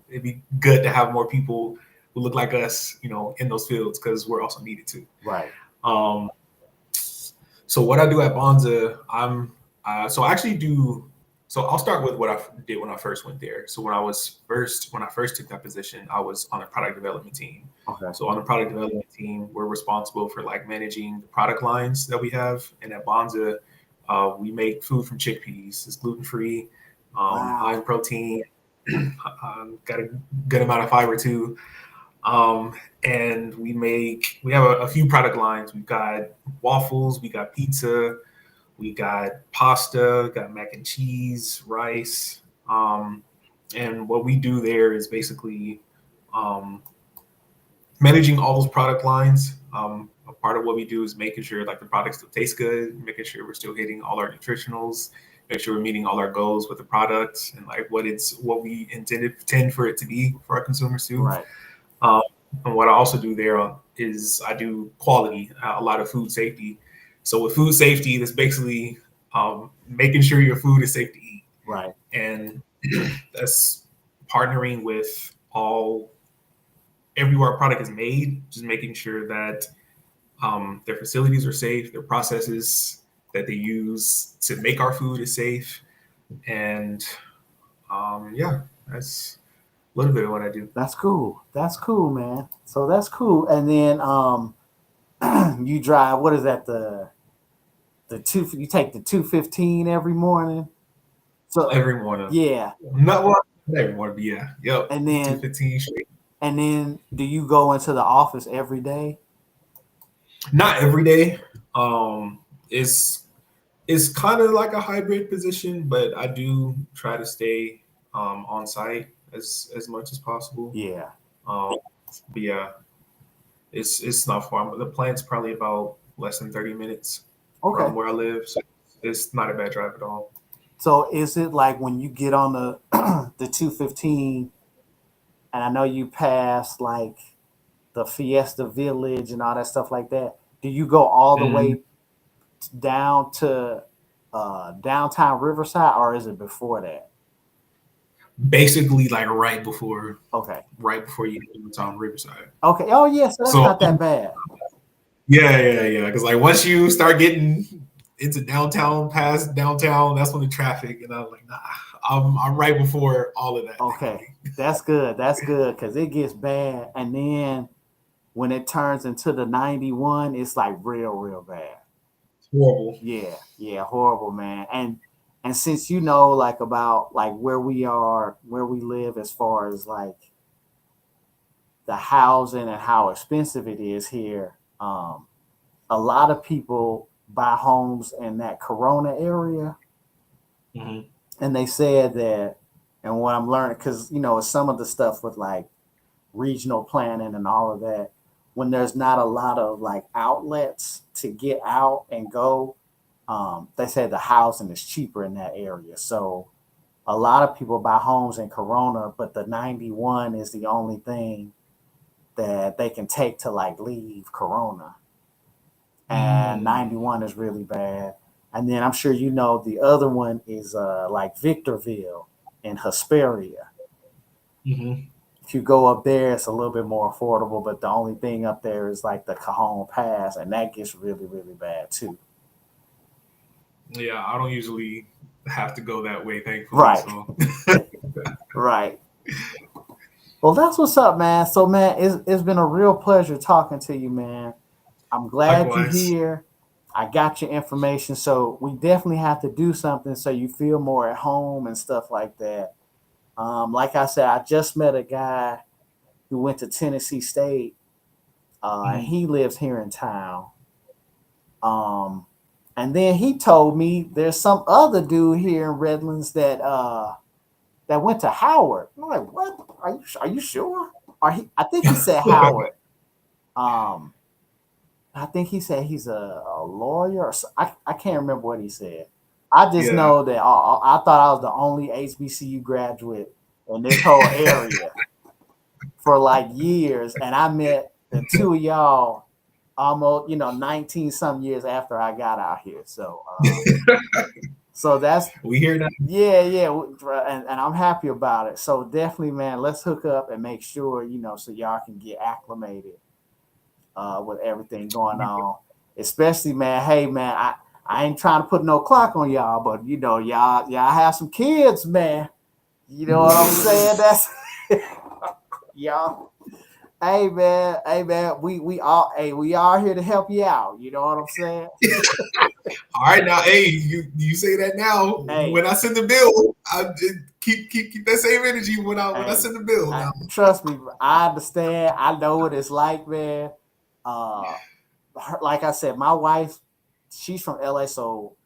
it'd be good to have more people who look like us, in those fields because we're also needed too. Right. Um, So what I do at Bonza, so I actually do. So I'll start with what I did when I first went there. So when I first took that position, I was on a product development team. Okay. So on the product development team, we're responsible for like managing the product lines that we have. And at Bonza, we make food from chickpeas. It's gluten free, high Wow. in protein, got a good amount of fiber too. Um, and we have a few product lines. We've got waffles, we got pizza, we got pasta, got mac and cheese, rice. And what we do there is basically um, managing all those product lines. A part of what we do is making sure like the product still tastes good, making sure we're still hitting all our nutritionals, make sure we're meeting all our goals with the products and like what we intend for it to be for our consumers too. Right. Um, and what I also do there is I do quality, a lot of food safety. So with food safety, that's basically making sure your food is safe to eat, Right. and that's partnering with all everywhere a product is made, just making sure that their facilities are safe, their processes that they use to make our food is safe, and yeah, that's a little bit of what I do. That's cool. That's cool, man. So that's cool. And then you drive. What is that? The two. You take the 215 every morning. So Every morning. yeah, Not well, not every morning, but yeah. Yep. and It's then 2:15 straight. do you go into the office every day? Not every day. Um, it's it's kind of like a hybrid position, but I do try to stay on site as much as possible. Yeah. Um, but yeah, it's not far. The plant's probably about less than 30 minutes Okay. from where I live, so it's not a bad drive at all. So is it like when you get on the the 215, and I know you pass like the Fiesta Village and all that stuff like that. Do you go all the way down to downtown Riverside, or is it before that? Basically, like right before Okay. You get downtown Riverside. Okay. Oh yeah, so that's not that bad. Yeah. Because like once you start getting into downtown, past downtown, that's when the traffic, and I'm like, nah, I'm right before all of that. Okay, that's good. That's good because it gets bad, and then when it turns into the 91, it's like real bad. Horrible. Yeah, horrible, man. And since you know like about like where we are, where we live as far as like the housing and how expensive it is here, a lot of people buy homes in that Corona area. And they said that, and what I'm learning, because you know, some of the stuff with like regional planning and all of that, when there's not a lot of like outlets to get out and go, they said the housing is cheaper in that area. So a lot of people buy homes in Corona, but the 91 is the only thing that they can take to like leave Corona. And 91 is really bad. And then I'm sure you know the other one is like Victorville and Hesperia. If you go up there, it's a little bit more affordable, but the only thing up there is like the Cajon Pass, and that gets really bad too. Yeah, I don't usually have to go that way, thankfully. Right. So. Right. Well, that's what's up, man. So, man, it's been a real pleasure talking to you, man. I'm glad you're here. I got your information, so we definitely have to do something so you feel more at home and stuff like that. Like I said, I just met a guy who went to Tennessee State, and he lives here in town. And then he told me there's some other dude here in Redlands that went to Howard. I'm like, what? Are you sure? I think he said Howard. I think he said he's a lawyer. Or I can't remember what he said. I just know that I thought I was the only HBCU graduate in this whole area for like years, and I met the two of y'all almost 19 some years after I got out here. So so that's we hear that. Yeah, and I'm happy about it. So definitely, man, let's hook up and make sure so y'all can get acclimated with everything going on. Especially, man, hey man, I ain't trying to put no clock on y'all, but y'all have some kids, man. You know what I'm saying? That's y'all. Hey man, we are here to help you out. You know what I'm saying? All right, now, hey, you say that now. Hey, when I send the bill, I keep that same energy when I send the bill. Now. Trust me, I understand. I know what it's like, man. Like I said, my wife, she's from LA, so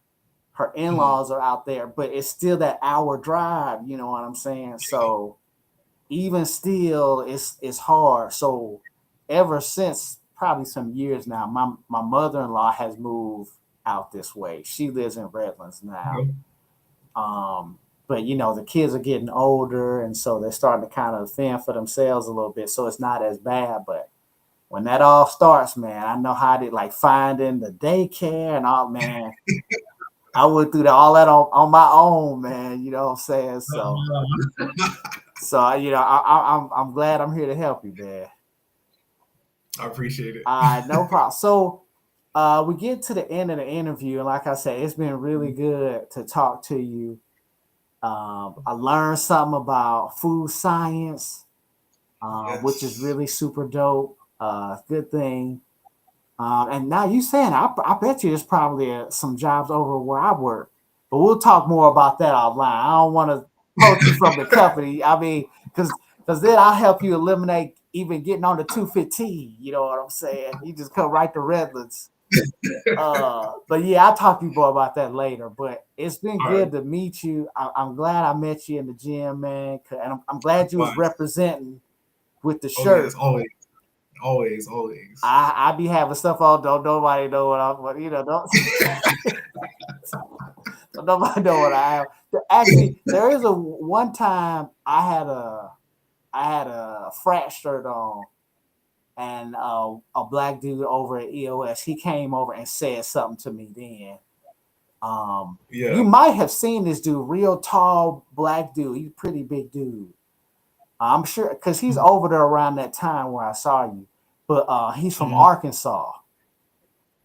her in-laws are out there, but it's still that hour drive. You know what I'm saying? So even still, it's hard. So ever since probably some years now, my mother-in-law has moved out this way. She lives in Redlands now. But the kids are getting older, and so they're starting to kind of fend for themselves a little bit. So it's not as bad. But when that all starts, man, I know how to like finding the daycare and all, man. I went through all that on my own, man. You know what I'm saying? So I'm glad I'm here to help you, man. I appreciate it. No problem. So we get to the end of the interview, and like I said, it's been really good to talk to you. I learned something about food science, which is really super dope. Good thing. And now you saying, I bet you there's probably some jobs over where I work, but we'll talk more about that offline. I don't want to poach you from the company. I mean, because then I'll help you eliminate even getting on the 215. You know what I'm saying? You just come right to Redlands. But yeah, I'll talk to you more about that later. But it's been good to meet you. I'm glad I met you in the gym, man. And I'm glad you was representing with the shirt. Yes, always. I be having stuff on. Don't nobody know what I'm. Don't nobody know what I am. Actually, there is one time I had a frat shirt on, and a black dude over at EOS, he came over and said something to me then. You Yeah. might have seen this dude, real tall black dude. He's a pretty big dude. I'm sure because he's over there around that time where I saw you, but he's from Mhm. Arkansas,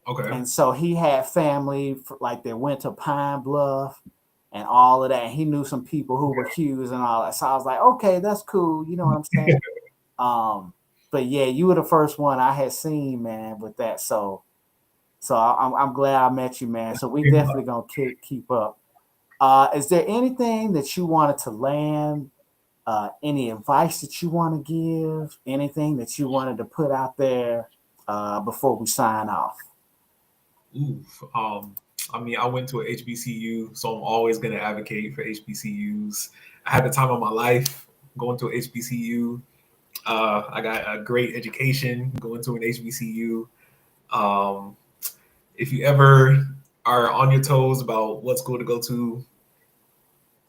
Okay. and so he had family like they went to Pine Bluff and all of that. And he knew some people who were Hughes and all that. So I was like, okay, that's cool. You know what I'm saying? But yeah, you were the first one I had seen, man, with that. So I'm glad I met you, man. So we definitely gonna keep up. Is there anything that you wanted to land? Any advice that you want to give? Anything that you wanted to put out there before we sign off? Oof. I mean, I went to a HBCU, so I'm always going to advocate for HBCUs. I had the time of my life going to a HBCU. I got a great education going to an HBCU. Um, if you ever are on your toes about what school to go to,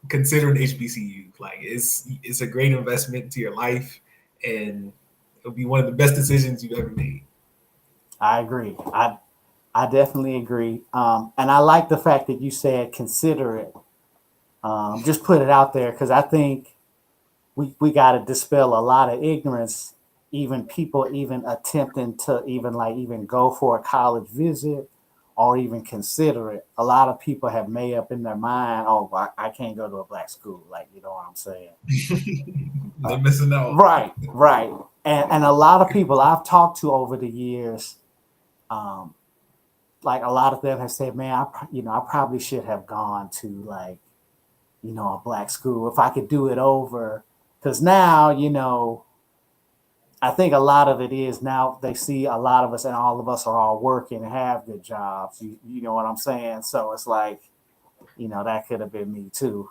consider an HBCU. Like it's a great investment to your life, and it'll be one of the best decisions you've ever made. I agree. I definitely agree. And I like the fact that you said consider it. Just put it out there because I think we got to dispel a lot of ignorance. Even people even attempting to even go for a college visit or even consider it. A lot of people have made up in their mind, oh, I can't go to a black school. Like, you know what I'm saying? They're missing out. Right, right. And a lot of people I've talked to over the years, um, like a lot of them have said, man, I probably should have gone to like, a black school if I could do it over. Because now, I think a lot of it is now they see a lot of us and all of us are all working and have good jobs. You know what I'm saying? So it's like, that could have been me too.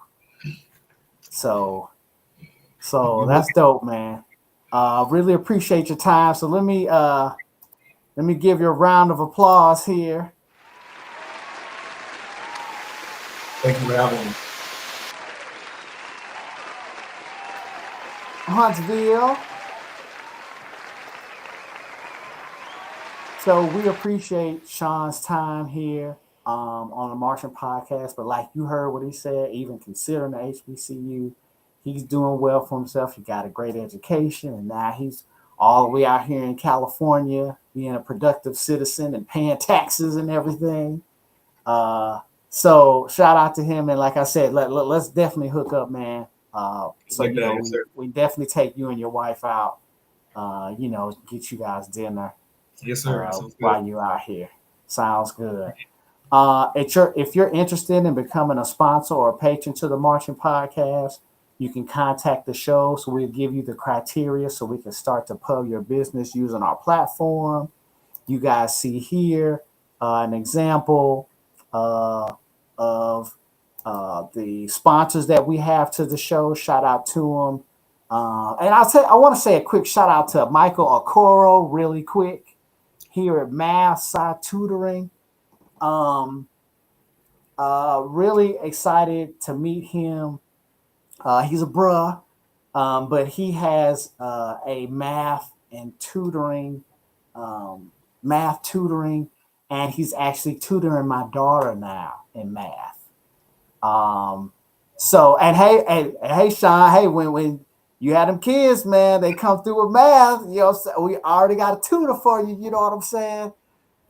So You look that's dope, man. Really appreciate your time. So let me give you a round of applause here. Thank you for having me. Huntsville. So we appreciate Shawn's time here on the Martian podcast. But like you heard what he said, even considering the HBCU, he's doing well for himself. He got a great education, and now he's all the way out here in California, being a productive citizen and paying taxes and everything. Uh, so shout out to him, and like I said, let's definitely hook up, man. So Like that, yes, we sir. we definitely take you and your wife out. Get you guys dinner Yes, sir. Sounds good. while you're out here. Sounds good. If you're interested in becoming a sponsor or a patron to the Martian Podcast, you can contact the show. So we'll give you the criteria so we can start to pub your business using our platform. You guys see here an example uh, of the sponsors that we have to the show. Shout out to them. And I want to say a quick shout out to Michael Okoro, really quick, here at Math-Sci Tutoring. Um, really excited to meet him. He's a bruh, but he has a um, math tutoring, and he's actually tutoring my daughter now in math. Um, and hey, Shawn, hey, when you had them kids, man, they come through with math. We already got a tutor for you. You know what I'm saying?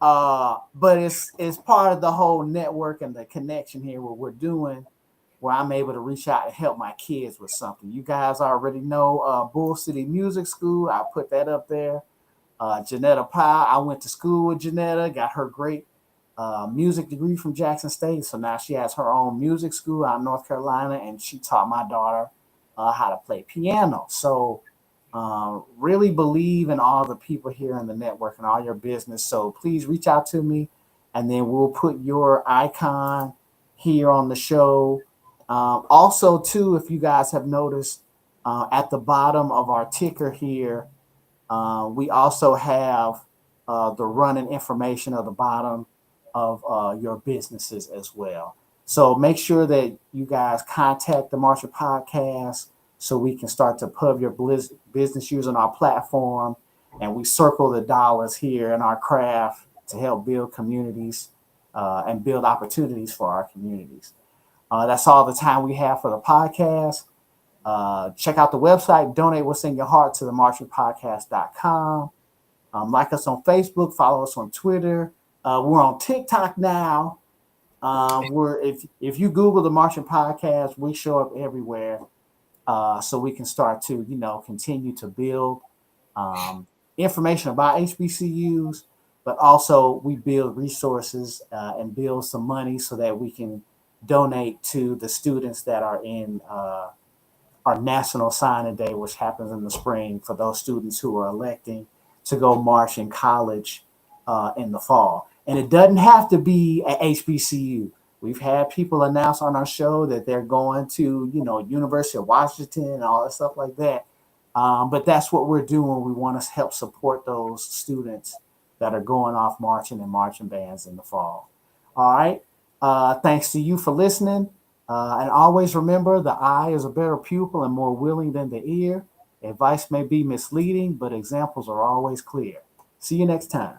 But it's part of the whole network and the connection here. What we're doing, where I'm able to reach out and help my kids with something. You guys already know Bull City Music School. I put that up there. Janetta Powell. I went to school with Janetta, got her great music degree from Jackson State. So now she has her own music school out in North Carolina, and she taught my daughter how to play piano. So really believe in all the people here in the network and all your business. So please reach out to me, and then we'll put your icon here on the show. Also, too, if you guys have noticed, at the bottom of our ticker here, we also have the running information at the bottom of your businesses as well. So make sure that you guys contact the Marshall Podcast so we can start to pub your business using our platform. and we circle the dollars here in our craft to help build communities and build opportunities for our communities. That's all the time we have for the podcast. Check out the website, donate what's in your heart to the marchingpodcast.com. Like us on Facebook, follow us on Twitter. We're on TikTok now. If you Google the Marching Podcast, we show up everywhere. So we can start to, continue to build information about HBCUs, but also we build resources and build some money so that we can donate to the students that are in our National Signing Day, which happens in the spring, for those students who are electing to go march in college in the fall. And it doesn't have to be at HBCU. We've had people announce on our show that they're going to, University of Washington and all that stuff like that. But that's what we're doing. We want to help support those students that are going off marching in marching bands in the fall. All right. Thanks to you for listening. And always remember, the eye is a better pupil and more willing than the ear. Advice may be misleading, but examples are always clear. See you next time.